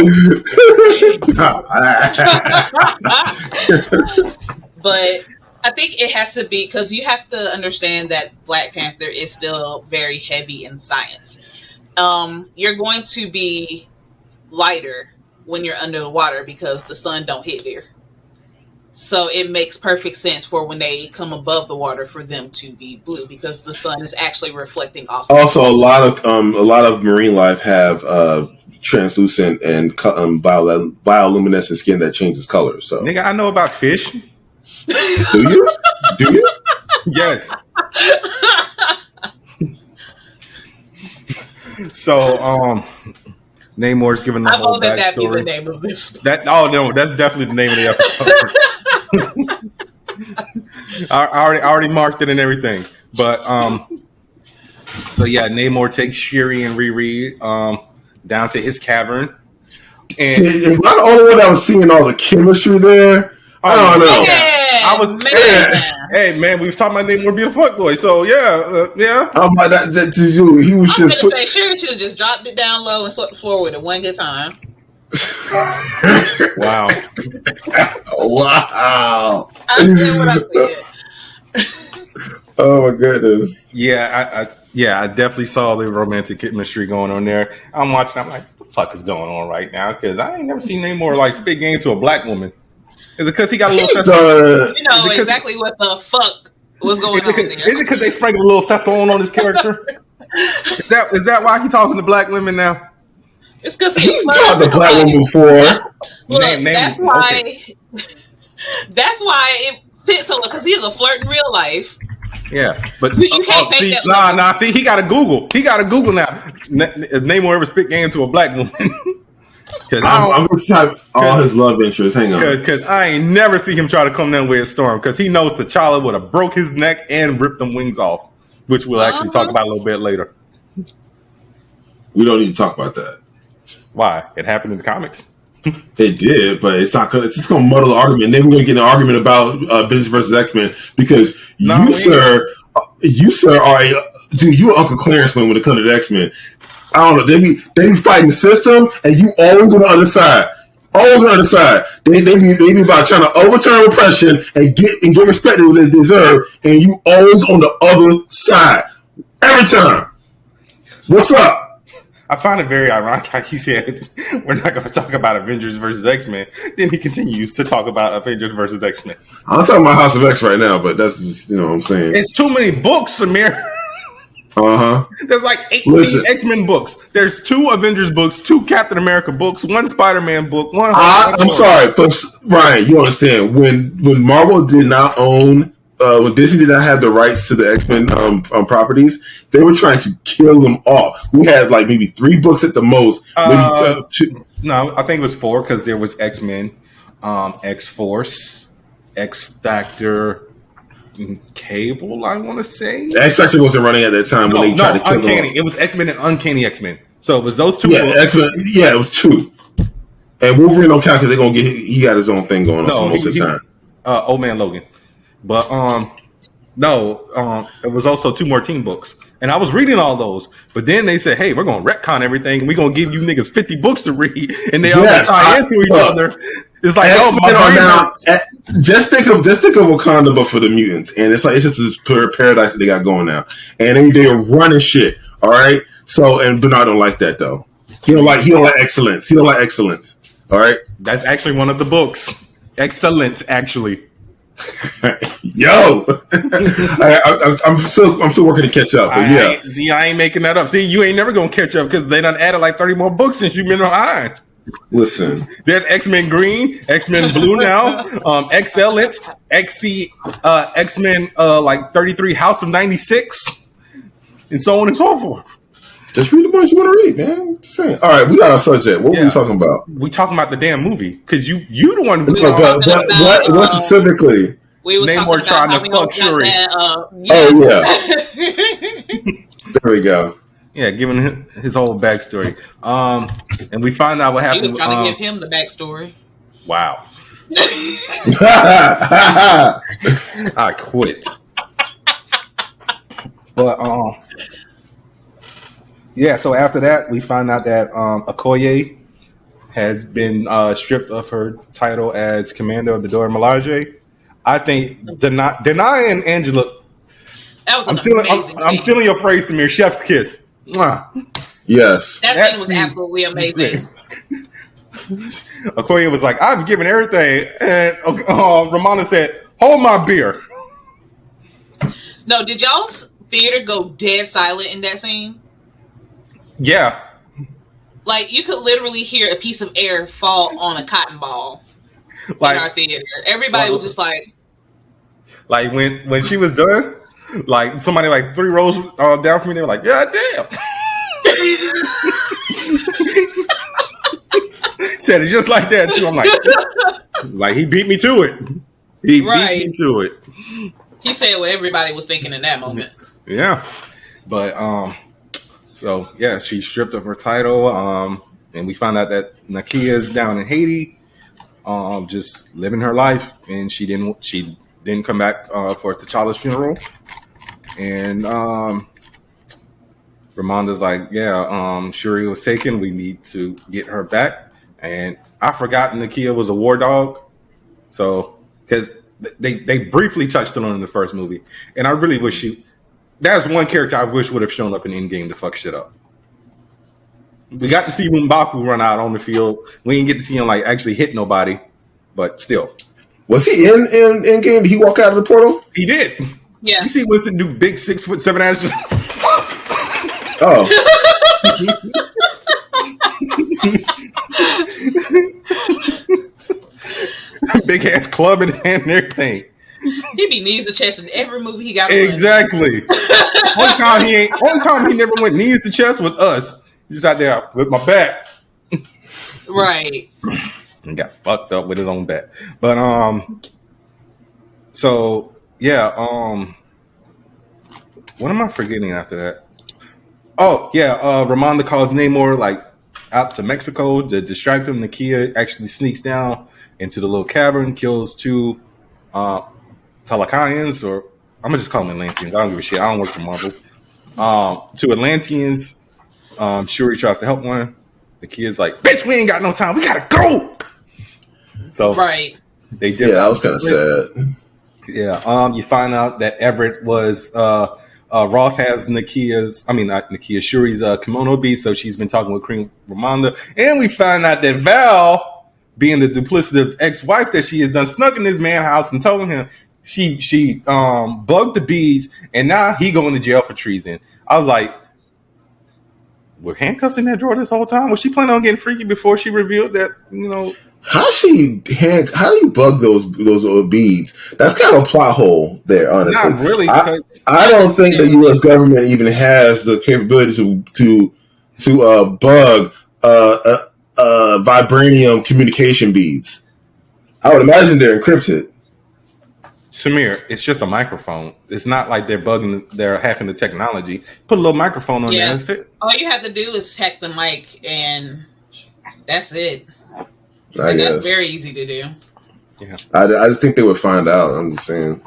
But I think it has to be because you have to understand that Black Panther is still very heavy in science. You're going to be lighter when you're under the water because the sun don't hit there. So it makes perfect sense for when they come above the water for them to be blue because the sun is actually reflecting off. Also, a lot of marine life have translucent and bioluminescent skin that changes color. So, nigga, I know about fish. Do you? Yes. So, Namor's giving the whole backstory. That be the name of this. That's definitely the name of the episode. I already marked it and everything. But so yeah, Namor takes Shuri and Riri down to his cavern. And am I the only one that was seeing all the chemistry there? I don't know. I was hey man, we was talking about Namor being a fuckboy, so yeah. I'm like that to you. He was just. Shuri should have just dropped it down low and swept forward at one good time. Wow. Wow. I said what I said. Oh my goodness. Yeah, Yeah, I definitely saw the romantic chemistry going on there. I'm watching. I'm like, what the fuck is going on right now? Because I ain't never seen Namor like spit game to a black woman. Is it because he got a little The, You know exactly what the fuck was going on there. Is it because they sprinkled a little Sasson on his character? Is that why he talking to black women now? It's because he's talked to black woman before. Look, that's why. That's why it fits so because he's a flirt in real life. Yeah, but you can't fake that. Nah. See, he got to Google. He got to Google now. Namor ever spit game to a black woman? I'm going to type all his love interests. Hang on, because I ain't never see him try to come down with a storm. Because he knows T'Challa would have broke his neck and ripped them wings off, which we'll actually talk about a little bit later. We don't need to talk about that. Why? It happened in the comics. It did, but it's not gonna. It's just gonna muddle the argument. And then we're gonna get an argument about Avengers versus X-Men because you, sir, are dude. You Uncle Clarence when it comes to the X-Men. I don't know. They be fighting the system, and you always on the other side. Always on the other side. They be about trying to overturn oppression and get respect that they deserve, and you always on the other side every time. What's up? I find it very ironic, like he said, we're not going to talk about Avengers versus X-Men. Then he continues to talk about Avengers versus X-Men. I'm talking about House of X right now, but that's just, what I'm saying. It's too many books, Samir. Uh-huh. There's like 18 X-Men books. There's 2 Avengers books, 2 Captain America books, 1 Spider-Man book, 1... I'm sorry, but Ryan, you understand, when Marvel did not own... when Disney did not have the rights to the X-Men properties, they were trying to kill them all. We had like maybe 3 books at the most. Maybe 2. No, I think it was 4 because there was X-Men, X-Force, X-Factor, Cable, I want to say. X-Factor wasn't running at that time when they tried to kill Uncanny. them. It was X-Men and Uncanny X-Men. So it was those 2 books. X-Men, it was 2. And Wolverine don't count because they're going to get... He got his own thing going on most of the time. Old Man Logan. But it was also 2 more team books. And I was reading all those. But then they said, hey, we're going to retcon everything. And we're going to give you niggas 50 books to read. And they all tie into each other. It's like, just think of Wakanda, but for the mutants. And it's just this paradise that they got going now. And they're running shit. All right? So, and Bernard don't like that, though. He don't like excellence. He don't like excellence. All right? That's actually one of the books. Excellence, actually. Yo, I'm still working to catch up. But I ain't making that up. See, you ain't never gonna catch up because they done added like 30 more books since you've been behind. Listen, there's X-Men Green, X-Men Blue now, Excellent, X-Men like 33 House of 96, and so on and so forth. Just read the bunch you want to read, man. Just saying. All right, we got our subject. What were we talking about? We talking about the damn movie because you the one who. What specifically? We was Namor trying to fuck Shuri. There we go. Yeah, giving his whole backstory. And we find out what happened. He was trying to give him the backstory. Wow. I quit. But yeah, so after that, we find out that Okoye has been stripped of her title as commander of the Dora Milaje. I think denying Angela. That was I'm stealing your phrase, Samir. Chef's kiss. Mwah. Yes. That scene was absolutely amazing. Okoye was like, I've given everything. And Ramona said, hold my beer. No, did y'all's theater go dead silent in that scene? Yeah. Like, you could literally hear a piece of air fall on a cotton ball in our theater. Everybody was just like... Like, when she was done, like, somebody like 3 rows down from me, they were like, yeah, damn. Said it just like that, too. I'm like, he beat me to it. He beat me to it. He said what everybody was thinking in that moment. Yeah. But, so, yeah, she stripped of her title, and we found out that Nakia's down in Haiti, just living her life, and she didn't come back for T'Challa's funeral. And Ramonda's like, yeah, Shuri was taken. We need to get her back. And I forgot Nakia was a war dog. So, because they briefly touched on it in the first movie. And I really wish That's one character I wish would have shown up in Endgame to fuck shit up. We got to see M'Baku run out on the field. We didn't get to see him like actually hit nobody, but still. Was he in game? Did he walk out of the portal? He did. Yeah. You see Winston do big 6'7" ass just. Oh. Big ass club in hand and everything. He be knees to chest in every movie he got. Exactly. Only time he never went knees to chest was us. He's out there with my back. Right. And got fucked up with his own back. But so yeah, what am I forgetting after that? Oh yeah, Ramonda calls Namor like out to Mexico to distract him. Nakia actually sneaks down into the little cavern, kills two Talakayans, or I'm gonna just call them Atlanteans. I don't give a shit. I don't work for Marvel. Two Atlanteans. Shuri tries to help one. The kid's like, "Bitch, we ain't got no time. We gotta go." So right, they did. Yeah, that was kind of sad. Yeah. You find out that Everett was Ross has Shuri's kimono beast, so she's been talking with Queen Ramonda, and we find out that Val, being the duplicative ex-wife that she has done, snuck in this man's house and told him she bugged the beads, and now he going to jail for treason. I was like, were handcuffs in that drawer this whole time? Was she planning on getting freaky before she revealed that, How you bug those old beads? That's kind of a plot hole there, honestly. Not really. I don't think the U.S. government even has the capability to bug vibranium communication beads. I would imagine they're encrypted. Samir, it's just a microphone. It's not like they're hacking the technology. Put a little microphone on there. That's it. All you have to do is hack the mic, and that's it. I guess that's very easy to do. Yeah, I just think they would find out. I'm just saying.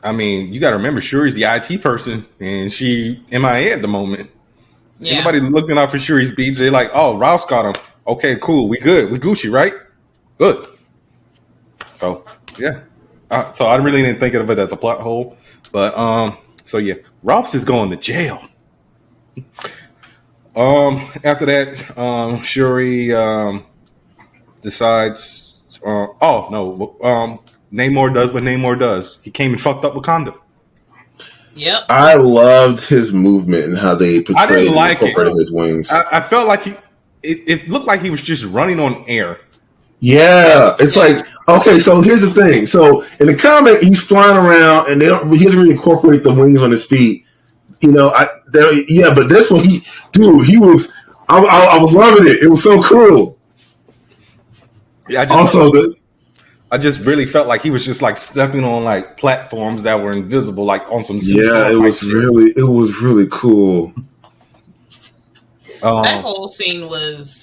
I mean, you got to remember, Shuri's the IT person, and she MIA at the moment. Yeah. Anybody looking out for Shuri's beats, they're like, "Oh, Rouse got him. Okay, cool. We good. We Gucci, right? Good." So yeah. So I really didn't think of it as a plot hole, but so yeah, Ross is going to jail. After that, Shuri decides. Namor does what Namor does. He came and fucked up Wakanda. Yep. I loved his movement and how they portrayed his wings. I felt like it looked like he was just running on air. Yeah, it's like, okay, so here's the thing. So in the comic, he's flying around, and he doesn't really incorporate the wings on his feet. But this one, I was loving it. It was so cool. Yeah, I just really felt like he was just like stepping on like platforms that were invisible, like on some. Yeah, it was really cool. That whole scene was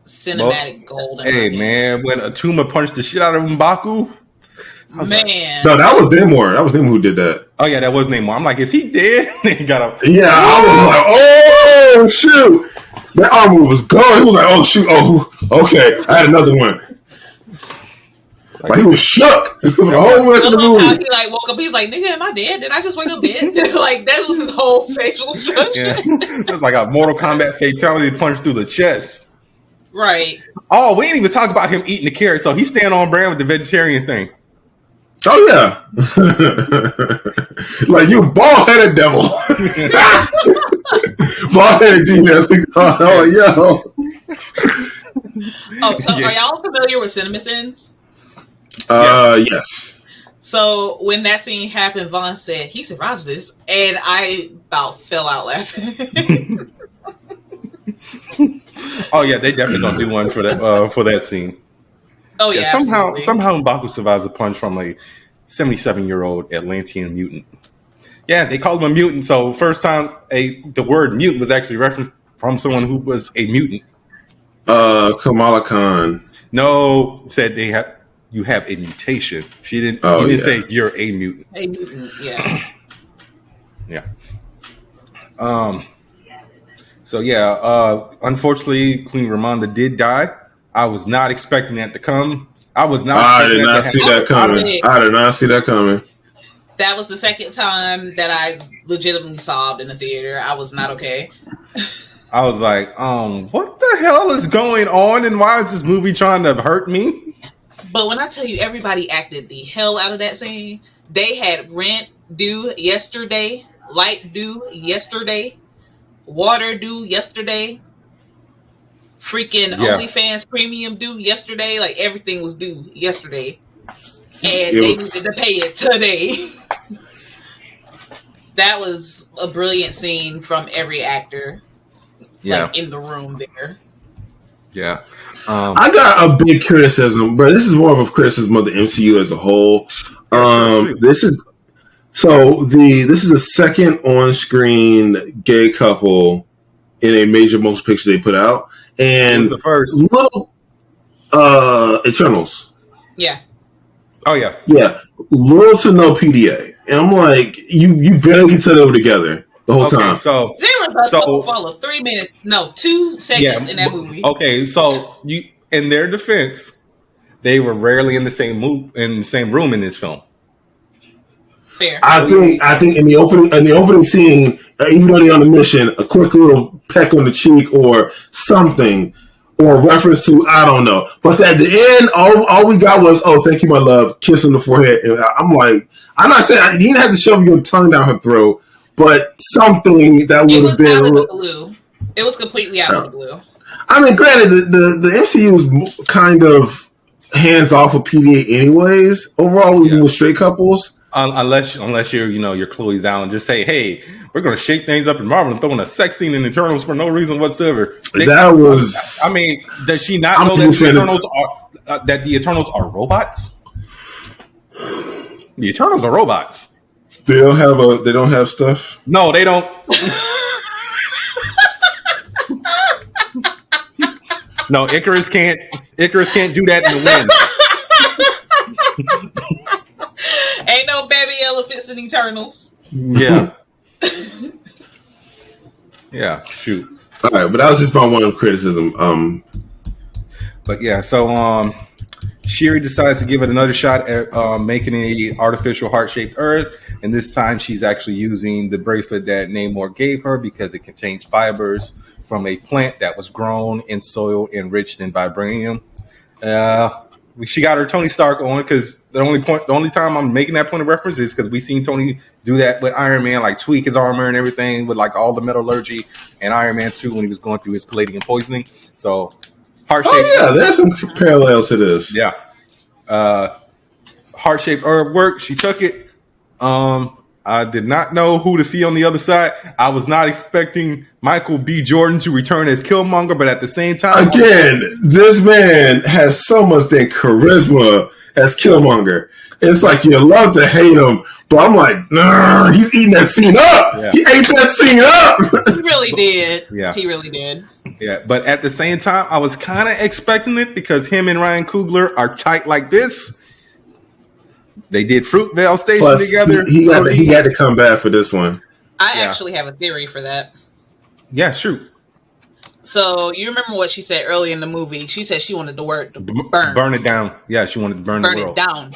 cinematic gold. Hey man, when Atuma punched the shit out of M'Baku, man. No, that was Namor. That was Namor who did that. Oh yeah, that was Namor. I'm like, is he dead? He got up. Yeah, I was like, oh shoot, that armor was gone. He was like, oh shoot, oh okay, I had another one. Like he was shook. The whole rest of the movie. He like woke up. He's like, "Nigga, am I dead? Did I just wake up dead?" Like that was his whole facial structure. Yeah. It was like a Mortal Kombat fatality punch through the chest. Right. Oh, we didn't even talk about him eating the carrot. So he's staying on brand with the vegetarian thing. Oh yeah, like you bald-headed devil, bald-headed demon. Oh yo. Oh, so are y'all familiar with CinemaSins? Yes. So when that scene happened, Vaughn said he survives this, and I about fell out laughing. Oh yeah, they definitely gonna do one for that scene. Oh yeah, somehow M'Baku survives a punch from a 77-year-old Atlantean mutant. Yeah, they called him a mutant. So first time the word mutant was actually referenced from someone who was a mutant. Kamala Khan. No, said you have a mutation. She didn't. You didn't say you're a mutant. A mutant, yeah. Yeah. So yeah, unfortunately, Queen Ramonda did die. I was not expecting that to come. I did not see that coming. I did not see that coming. That was the second time that I legitimately sobbed in the theater. I was not okay. I was like, what the hell is going on, and why is this movie trying to hurt me? But when I tell you everybody acted the hell out of that scene, they had rent due yesterday, light due yesterday, water due yesterday, freaking OnlyFans premium due yesterday. Like everything was due yesterday. And they needed to pay it today. That was a brilliant scene from every actor like in the room there. Yeah. I got a big criticism, but this is more of a criticism of the MCU as a whole. This is the second on-screen gay couple in a major motion picture they put out, and the first Eternals. Yeah. Oh yeah. Yeah. Little to no PDA, and I'm like, you barely get to them together the whole time. So there was a couple of 3 minutes, 2 seconds in that movie. Okay, so in their defense, they were rarely in the same room in this film. Fair. I think in the opening scene, even though they're on a mission, a quick little peck on the cheek or something, or reference to, I don't know. But at the end, all we got was, "Oh, thank you, my love," kiss on the forehead. And I'm like, I'm not saying you didn't have to shove your tongue down her throat, but something that would have been out of the blue. It was completely out of the blue. I mean, granted, the MCU is kind of hands off of PDA anyways. Overall, with straight couples. Unless you're Chloe Zhao, just say, hey, we're going to shake things up in Marvel and throw in a sex scene in Eternals for no reason whatsoever. I mean, does she not know that the Eternals are robots? The Eternals are robots. They don't have stuff? No, they don't. No, Icarus can't do that in the wind. Ain't no baby elephants in Eternals. Yeah. Yeah, shoot. All right, but that was just my one criticism. But yeah, so Shuri decides to give it another shot at making an artificial heart-shaped Earth, and this time she's actually using the bracelet that Namor gave her because it contains fibers from a plant that was grown in soil enriched in vibranium. She got her Tony Stark on because the only time I'm making that point of reference is because we seen Tony do that with Iron Man, like tweak his armor and everything with like all the metallurgy, and Iron Man 2 when he was going through his palladium poisoning. So heart-shaped. Oh yeah, there's some parallels to this. Yeah, heart-shaped herb worked. She took it. I did not know who to see on the other side. I was not expecting Michael B. Jordan to return as Killmonger, but at the same time, again, this man has so much damn charisma as Killmonger. It's like you love to hate him, but I'm like, nah, he's eating that scene up. Yeah. He ate that scene up. He really did. Yeah, he really did. Yeah, but at the same time, I was kind of expecting it because him and Ryan Coogler are tight like this. They did Fruitvale Station Plus, together. He had to come back for this one. I actually have a theory for that. Yeah, shoot. So you remember what she said earlier in the movie? She said she wanted the word to burn it down. Yeah, she wanted to burn the world. It down.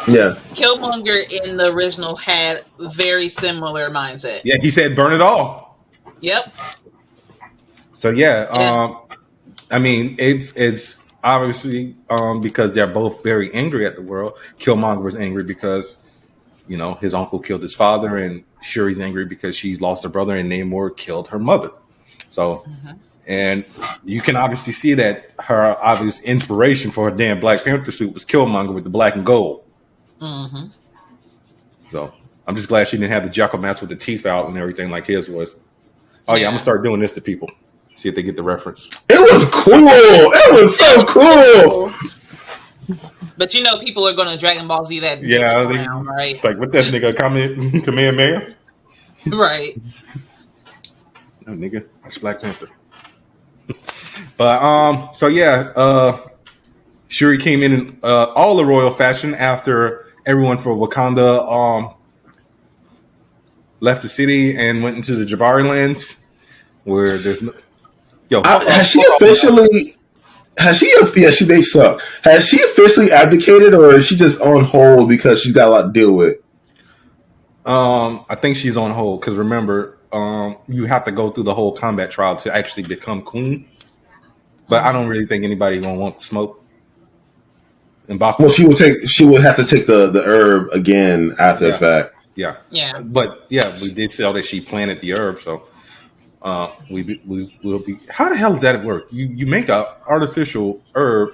Yeah. Killmonger in the original had very similar mindset. Yeah, he said burn it all. Yep. So I mean, it's obviously because they're both very angry at the world. Killmonger was angry because his uncle killed his father, and Shuri's angry because she's lost her brother, and Namor killed her mother. So, and you can obviously see that her obvious inspiration for her damn Black Panther suit was Killmonger with the black and gold. Mm-hmm. So I'm just glad she didn't have the Jekyll mask with the teeth out and everything like his was. Oh yeah, I'm gonna start doing this to people. See if they get the reference. It was cool. It was so cool. But people are going to Dragon Ball Z that around, right? It's like, what that nigga Kamehameha? Right. No, nigga, that's Black Panther. But so yeah, Shuri came in all the royal fashion after everyone for Wakanda left the city and went into the Jabari lands where there's no. Has she officially? They suck. Has she officially abdicated, or is she just on hold because she's got a lot to deal with? I think she's on hold because remember, you have to go through the whole combat trial to actually become queen. But I don't really think anybody gonna want to smoke. And Well, she would have to take the herb again after the fact. Yeah. Yeah. But yeah, we did sell that she planted the herb, so we will be. How the hell does that work? You make a artificial herb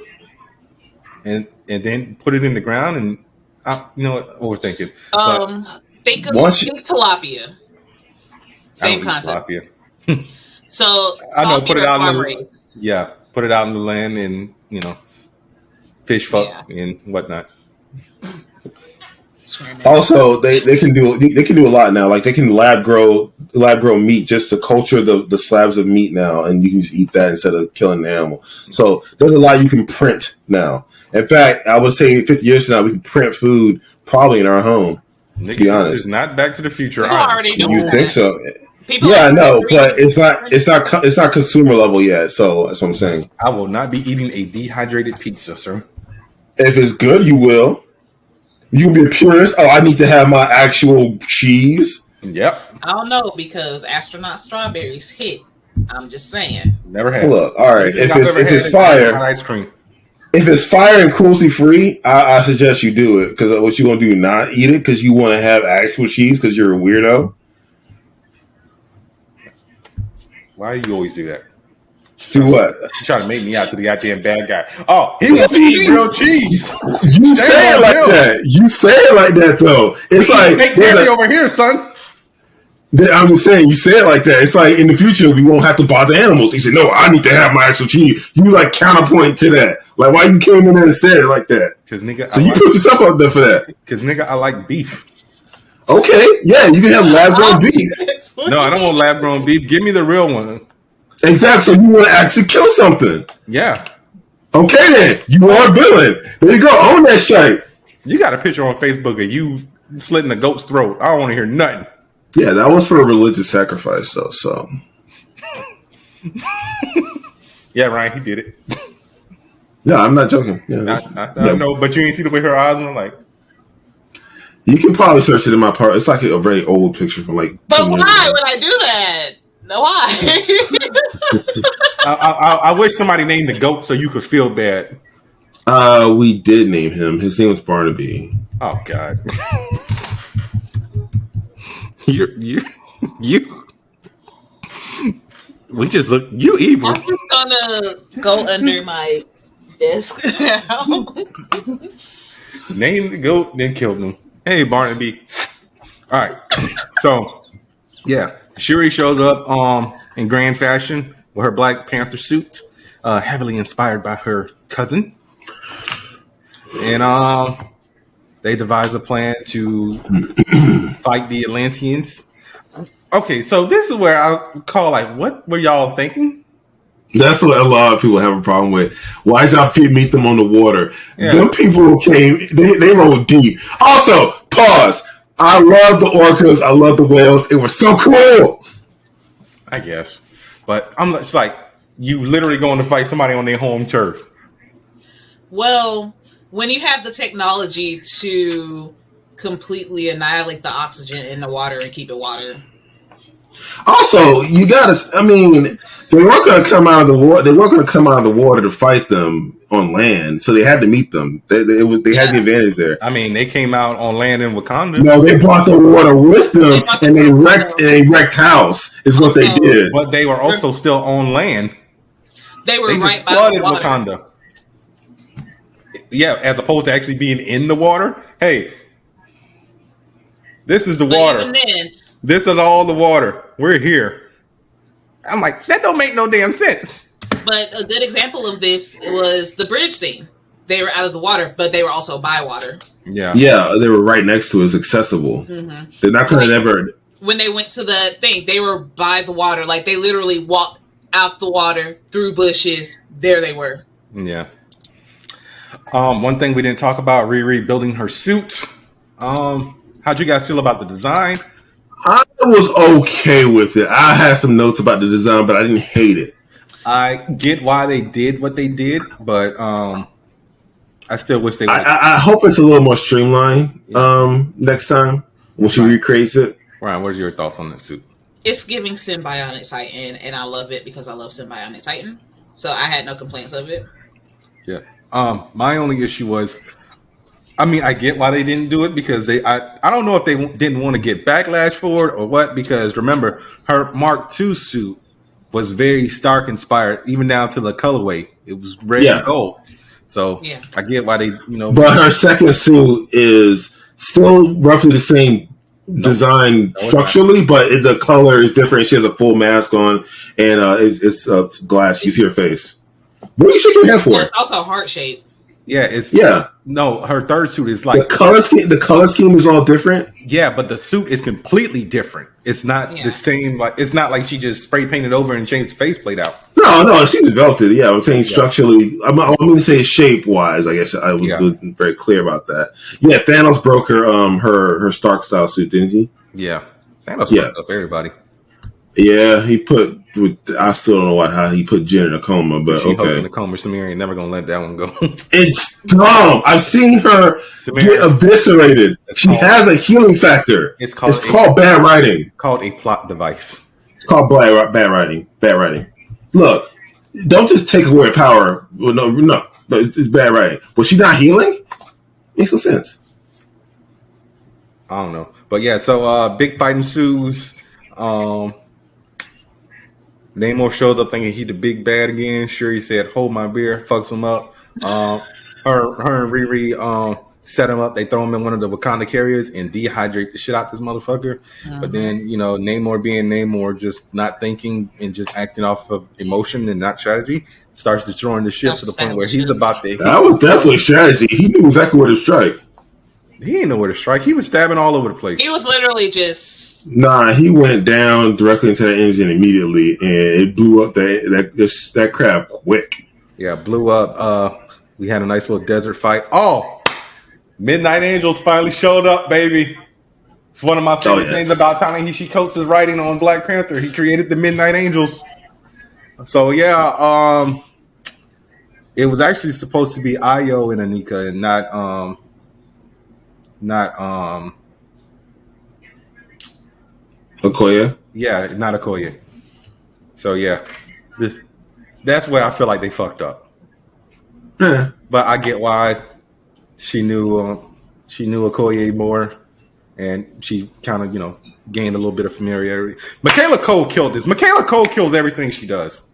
and then put it in the ground, and you know what, overthinking. Think of tilapia. Same concept. Tilapia. So I know. Put it out in raised. put it out in the land, and fish fuck and whatnot. Also, they can do a lot now. Like they can lab grow meat just to culture the slabs of meat now, and you can just eat that instead of killing the animal. So there's a lot you can print now. In fact, I would say 50 years from now we can print food probably in our home. Nigga, to be honest, this is not Back to the Future. You think so? I know, but it's not consumer level yet. So that's what I'm saying. I will not be eating a dehydrated pizza, sir. If it's good, you will. You can be a purist. Oh, I need to have my actual cheese. Yep. I don't know because astronaut strawberries hit. I'm just saying. Never had. Look, all right. If it's fire, ice cream. If it's fire and cruelty free, I suggest you do it. Because what you gonna do? Not eat it because you want to have actual cheese because you're a weirdo. Why do you always do that? Do what? You trying to make me out to the goddamn bad guy. Oh, he was eating real cheese. You say it like that. You say it like that though. It's like Gary over here, son. I'm just saying, you say it like that. It's like in the future we won't have to bother animals. He said, "No, I need to have my actual cheese." You like counterpoint to that. Like, why you came in there and said it like that? Because nigga, so you put yourself up there for that. Because nigga, I like beef. Okay, yeah, you can have lab grown beef. No, I don't want lab grown beef. Give me the real one. Exactly. So you want to actually kill something? Yeah. Okay, then you are a villain. There you go. Own that shit. You got a picture on Facebook of you slitting a goat's throat. I don't want to hear nothing. Yeah, that was for a religious sacrifice, though. So. Yeah, Ryan, he did it. No, I'm not joking. Yeah, I know, but you ain't see the way her eyes were like. You can probably search it in my part. It's like a very old picture from like. But why would I do that? No, why? I wish somebody named the goat so you could feel bad. We did name him. His name was Barnaby. Oh God. You. We just look. You evil. I'm just gonna go under my desk now. Named the goat, then killed him. Hey, Barnaby. All right. So, yeah, Shuri showed up in grand fashion with her Black Panther suit, heavily inspired by her cousin, and they devised a plan to fight the Atlanteans. Okay, so this is where I call like, what were y'all thinking? That's what a lot of people have a problem with. Why did y'all meet them on the water? Yeah. Them people came, they rolled deep. Also, pause. I love the orcas. I love the whales. It was so cool. I guess. But I'm just like, you literally going to fight somebody on their home turf. Well, when you have the technology to completely annihilate the oxygen in the water and keep it water. Also, you gotta. I mean, they weren't going to come out of the water. They weren't going to come out of the water to fight them on land, so they had to meet them. They had the advantage there. I mean, they came out on land in Wakanda. No, they brought the water with them, and they wrecked house. Is what they did. But they were also still on land. They right by flooded the water. Wakanda. Yeah, as opposed to actually being in the water. Hey, this is the water. Even then, this is all the water. We're here. I'm like, that don't make no damn sense. But a good example of this was the bridge scene. They were out of the water, but they were also by water. Yeah, they were right next to it. It's accessible. Mm-hmm. They're not going to ever. When they went to the thing, they were by the water. Like they literally walked out the water through bushes. There they were. Yeah. One thing we didn't talk about, Riri building her suit. How'd you guys feel about the design? I was okay with it. I had some notes about the design, but I didn't hate it. I get why they did what they did, but I still wish they would. I hope it's a little more streamlined next time. when she recreates it. Ryan, what are your thoughts on that suit? It's giving Symbiotic Titan, and I love it because I love Symbiotic Titan. So I had no complaints of it. Yeah. My only issue was, I mean, I get why they didn't do it because I don't know if they didn't want to get backlash for it or what. Because remember, her Mark II suit was very Stark inspired, even down to the colorway. It was red and gold. So I get why they, But her second suit is still roughly the same design structurally, but the color is different. She has a full mask on, and it's glass. You see her face. What are you shaking your head for? It's also heart shaped. Yeah, no, her third suit is like the color scheme is all different. Yeah, but the suit is completely different. It's not the same. Like it's not like she just spray painted over and changed the faceplate out. No, she developed it. Yeah, I'm saying structurally. I'm going to say shape wise. I guess I was very clear about that. Yeah, Thanos broke her Stark style suit, didn't he? Yeah, Thanos fucked up everybody. Yeah, he put. I still don't know how he put Jen in a coma, but she okay. In a coma, Samir ain't never gonna let that one go. It's dumb. I've seen her get eviscerated. She has a healing factor. It's called bad writing. It's called a plot device. It's called bad writing. Bad writing. Look, don't just take away power. Well, no, it's bad writing. Was she not healing? Makes no sense. I don't know, but yeah. So big fighting ensues. Namor shows up thinking he the big bad again. Shuri said, "Hold my beer," fucks him up. Her and Riri set him up. They throw him in one of the Wakanda carriers and dehydrate the shit out this motherfucker. Mm-hmm. But then, Namor being Namor, just not thinking and just acting off of emotion and not strategy, starts destroying the ship to the point where he's about to hit. That was definitely strategy. He knew exactly where to strike. He didn't know where to strike. He was stabbing all over the place. He was literally just... Nah, he went down directly into the engine immediately, and it blew up that crab quick. Yeah, blew up. We had a nice little desert fight. Oh, Midnight Angels finally showed up, baby. It's one of my favorite things about Ta-Nehisi Coates' writing on Black Panther. He created the Midnight Angels. So yeah, it was actually supposed to be Ayo and Anika, and not Okoye? Yeah, not Okoye. So yeah, that's where I feel like they fucked up. Yeah. But I get why she knew Okoye more, and she kind of gained a little bit of familiarity. Michaela Cole killed this. Michaela Cole kills everything she does.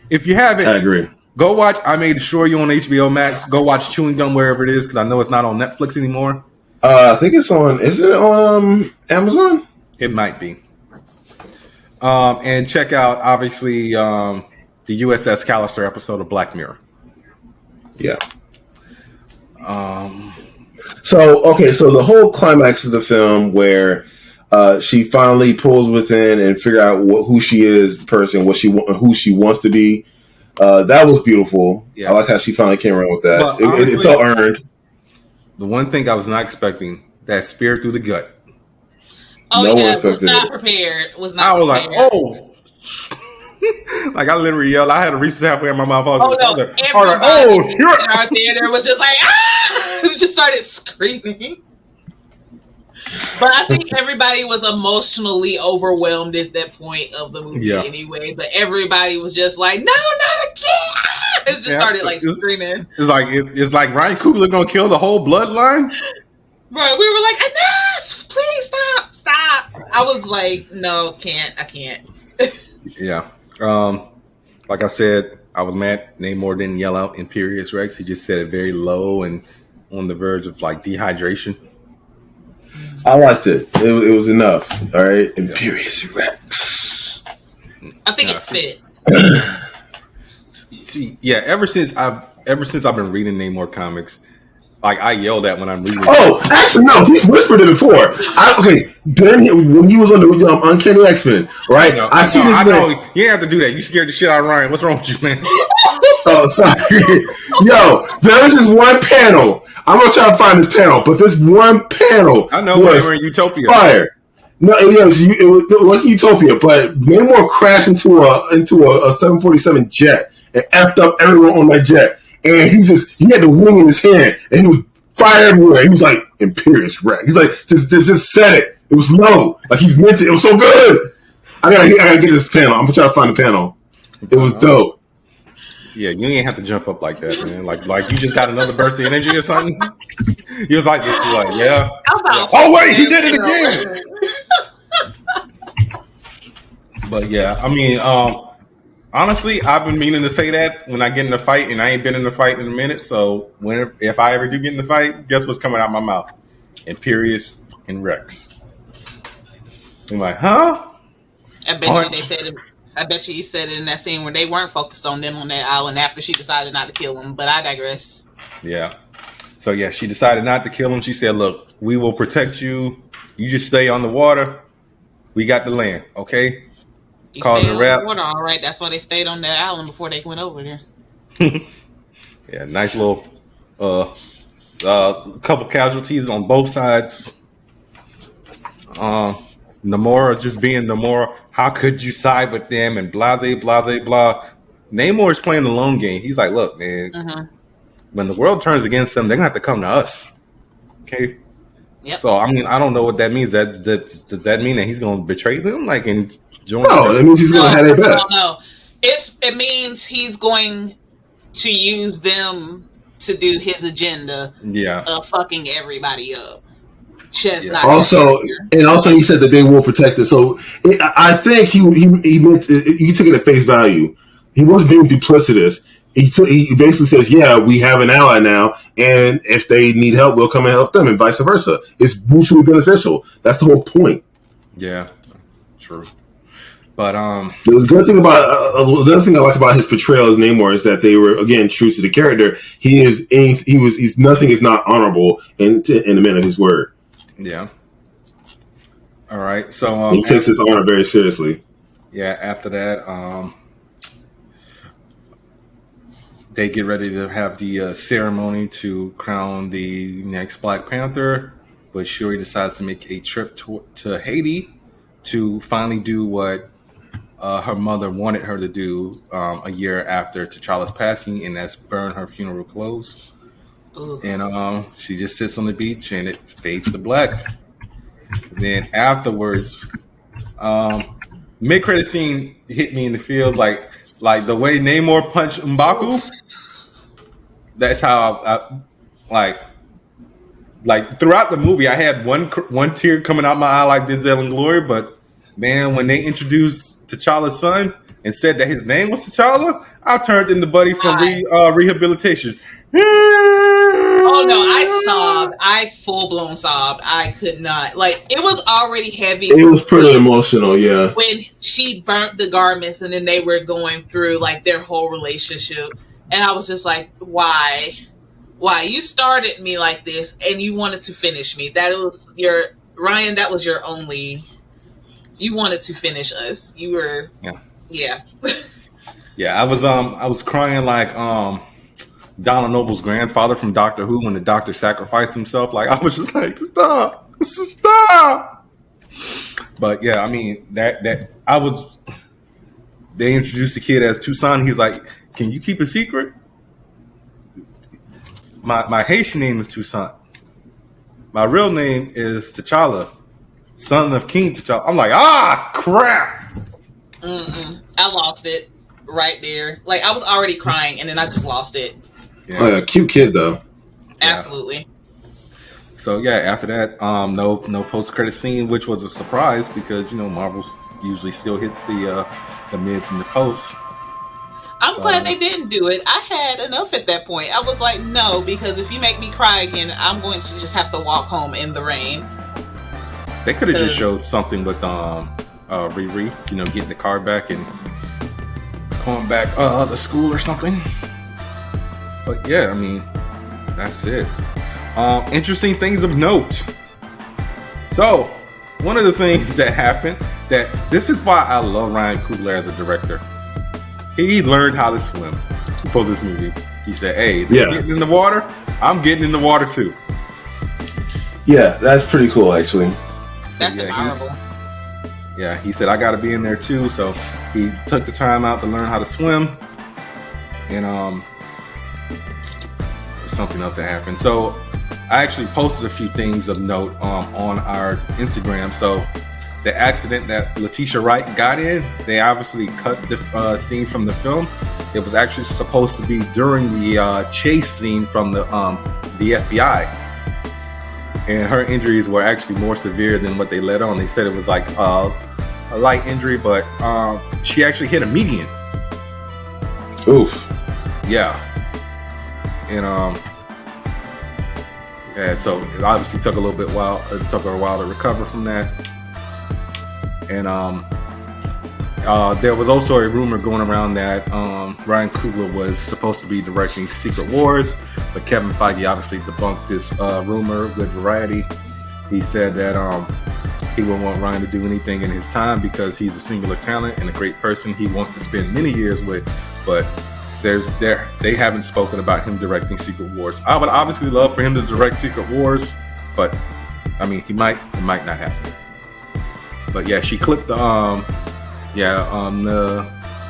If you haven't, I agree. Go watch I Made Sure You on HBO Max. Go watch Chewing Gum wherever it is, because I know it's not on Netflix anymore. I think it's on. Is it on Amazon? It might be. And check out, obviously, the USS Callister episode of Black Mirror. Yeah. So the whole climax of the film where she finally pulls within and figure out who she is, the person, who she wants to be. That was beautiful. Yeah. I like how she finally came around with that. But honestly, it felt earned. The one thing I was not expecting, that spear through the gut. Oh, no yeah, was not prepared. I was prepared. Like, oh. Like, I literally yelled. I had a Reese's halfway in my mouth. Everybody in our theater was just like, ah! Just started screaming. But I think everybody was emotionally overwhelmed at that point of the movie anyway. But everybody was just like, no, not again! It just started screaming. It's like Ryan Coogler gonna kill the whole bloodline? Bro, we were like, enough! Please stop! I was like, no, I can't. Yeah. Like I said, I was mad Namor didn't yell out Imperious Rex. He just said it very low and on the verge of dehydration. I liked it. It was enough. All right. Imperious Rex. I think it fit. See, yeah, ever since I've been reading Namor comics, I yelled at when I'm reading. Oh, actually, no. He's whispered it before. When he was on the Uncanny X-Men, right? I see this. I know. You didn't have to do that. You scared the shit out of Ryan. What's wrong with you, man? Oh, sorry. Yo, there was this one panel. I'm gonna try to find this panel, but this one panel. I know when they were in Utopia. Fire. No, it wasn't Utopia, but Namor crashed into a 747 jet and effed up everyone on that jet. And he had the wing in his hand, and he was fire everywhere. He was like, Imperious Rex. He's like, just said it. It was low. Like he's meant it. It was so good. I gotta get this panel. I'm gonna try to find the panel. It was dope. Yeah, you ain't have to jump up like that, man. Like you just got another burst of energy or something. He was like this, like, yeah. Oh wait, he did it again. But yeah, I mean, honestly, I've been meaning to say that when I get in the fight, and I ain't been in the fight in a minute. So if I ever do get in the fight, guess what's coming out my mouth? Imperious and Rex. I'm like, huh? I bet you he said it in that scene where they weren't focused on them on that island after she decided not to kill him. But I digress. Yeah. So yeah, she decided not to kill him. She said, "Look, we will protect you. You just stay on the water. We got the land, okay?" You stayed on the water, all right. That's why they stayed on that island before they went over there. Yeah, nice little couple casualties on both sides. Namora just being Namora. How could you side with them and blah, blah. Namor is playing the long game. He's like, look, man, when the world turns against them, they're going to have to come to us. Okay? Yep. So, I mean, I don't know what that means. Does that mean that he's going to betray them? Like, and join them? No, that means he's going to have their back. No. It means he's going to use them to do his agenda of fucking everybody up. Also, he said that they will protect us. So I think he meant, you took it at face value. He wasn't being duplicitous. He basically says, "Yeah, we have an ally now, and if they need help, we'll come and help them, and vice versa. It's mutually beneficial. That's the whole point." Yeah, true. But the good thing about the other thing I like about his portrayal as Namor is that they were again true to the character. He's nothing if not honorable in the man of his word. Yeah. All right. So he takes his honor very seriously. Yeah. After that, they get ready to have the ceremony to crown the next Black Panther, but Shuri decides to make a trip to Haiti to finally do what her mother wanted her to do a year after T'Challa's passing, and that's burn her funeral clothes. Ooh. And she just sits on the beach, and it fades to black. Then afterwards, mid-credit scene hit me in the feels like the way Namor punched M'Baku. That's how I like throughout the movie. I had one tear coming out my eye like Denzel in Glory, but man, when they introduced T'Challa's son and said that his name was T'Challa, I turned into Buddy from Rehabilitation. Oh no, I sobbed. I full blown sobbed. I could not. Like, it was already heavy. It was pretty emotional, yeah. When she burnt the garments and then they were going through like their whole relationship, and I was just like, why? You started me like this and you wanted to finish me. That was your Ryan. That was your only. You wanted to finish us. You were. Yeah. Yeah, I was crying like Donald Noble's grandfather from Doctor Who when the doctor sacrificed himself. Like, I was just like, stop. But yeah, I mean they introduced the kid as Toussaint. He's like, can you keep a secret? My Haitian name is Toussaint. My real name is T'Challa, son of King T'Challa. I'm like, crap. I lost it right there. Like, I was already crying and then I just lost it. Yeah. Oh, yeah, cute kid though. Absolutely. Yeah. So yeah, after that, no post credit scene, which was a surprise because Marvel usually still hits the mids and the posts. I'm glad they didn't do it. I had enough at that point. I was like, no, because if you make me cry again, I'm going to just have to walk home in the rain. They could have just showed something with Riri, getting the car back and going back to school or something. But yeah, I mean, that's it. Interesting things of note. So, one of the things that happened, that this is why I love Ryan Coogler as a director. He learned how to swim for this movie. He said, hey, they're getting in the water, I'm getting in the water too. Yeah, that's pretty cool actually. That's admirable. He said, I got to be in there too. So he took the time out to learn how to swim. And there's something else that happened. So I actually posted a few things of note on our Instagram. So the accident that Letitia Wright got in, they obviously cut the scene from the film. It was actually supposed to be during the chase scene from the FBI, and her injuries were actually more severe than what they let on. They said it was like a light injury, but she actually hit a median. Oof. Yeah, and yeah, so it obviously took a little bit while. It took her a while to recover from that. And there was also a rumor going around that Ryan Coogler was supposed to be directing Secret Wars, but Kevin Feige obviously debunked this rumor with Variety. He said that he wouldn't want Ryan to do anything in his time because he's a singular talent and a great person he wants to spend many years with, but they haven't spoken about him directing Secret Wars. I would obviously love for him to direct Secret Wars, but I mean, it might not happen. But yeah, she clipped the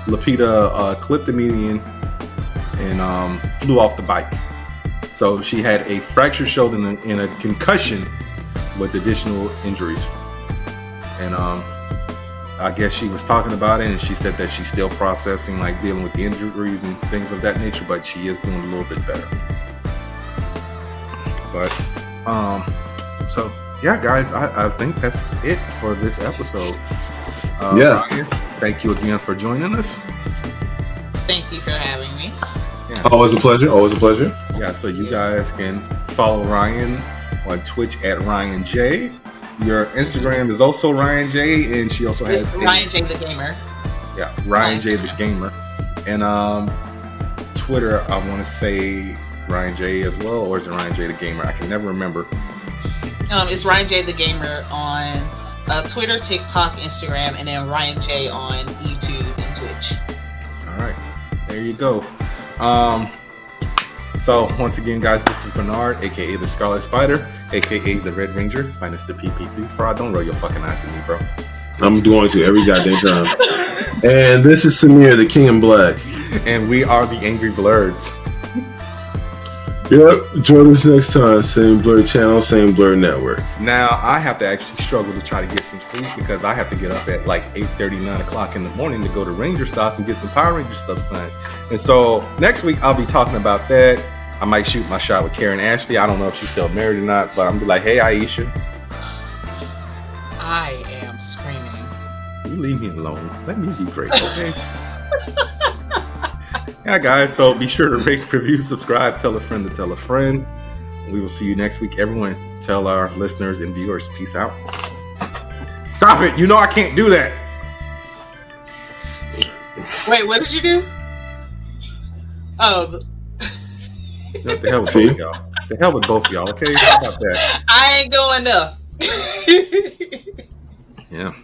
Lupita clipped the median and flew off the bike. So she had a fractured shoulder and a concussion with additional injuries. And I guess she was talking about it, and she said that she's still processing, like dealing with the injuries and things of that nature, but she is doing a little bit better. But so yeah, guys, I think that's it for this episode. Yeah. Ryan, thank you again for joining us. Thank you for having me. Yeah. Always a pleasure. Always a pleasure. Yeah, so you guys can follow Ryan on Twitch at Ryean J. Your Instagram is also Ryean J, and she also has It's Ryean J the Gamer. Yeah, Ryean J the Gamer. And Twitter, I want to say Ryean J as well, or is it Ryean J the Gamer? I can never remember. It's Ryean J the Gamer on Twitter, TikTok, Instagram, and then Ryean J on YouTube and Twitch. All right, there you go. So once again, guys, this is Bernard, aka the Scarlet Spider, aka the Red Ranger, minus the PPP. Fraud, don't roll your fucking eyes at me, bro. I'm going to every goddamn time. And this is Samir, the King in Black. And we are the Angry Blerds. Yep, join us next time. Same Blur channel, same Blur network. Now, I have to actually struggle to try to get some sleep because I have to get up at like 8:30, 9 o'clock in the morning to go to Ranger Stop and get some Power Ranger stuff signed. And so next week, I'll be talking about that. I might shoot my shot with Karen Ashley. I don't know if she's still married or not, but I'm be like, hey, Aisha. I am screaming. You leave me alone. Let me be great, okay? Yeah, guys, so be sure to rate, review, subscribe, tell a friend to tell a friend. We will see you next week. Everyone, tell our listeners and viewers, peace out. Stop it! You know I can't do that! Wait, what did you do? Oh, What the hell with both of y'all? The hell with both of y'all, okay? How about that? I ain't going up. Yeah.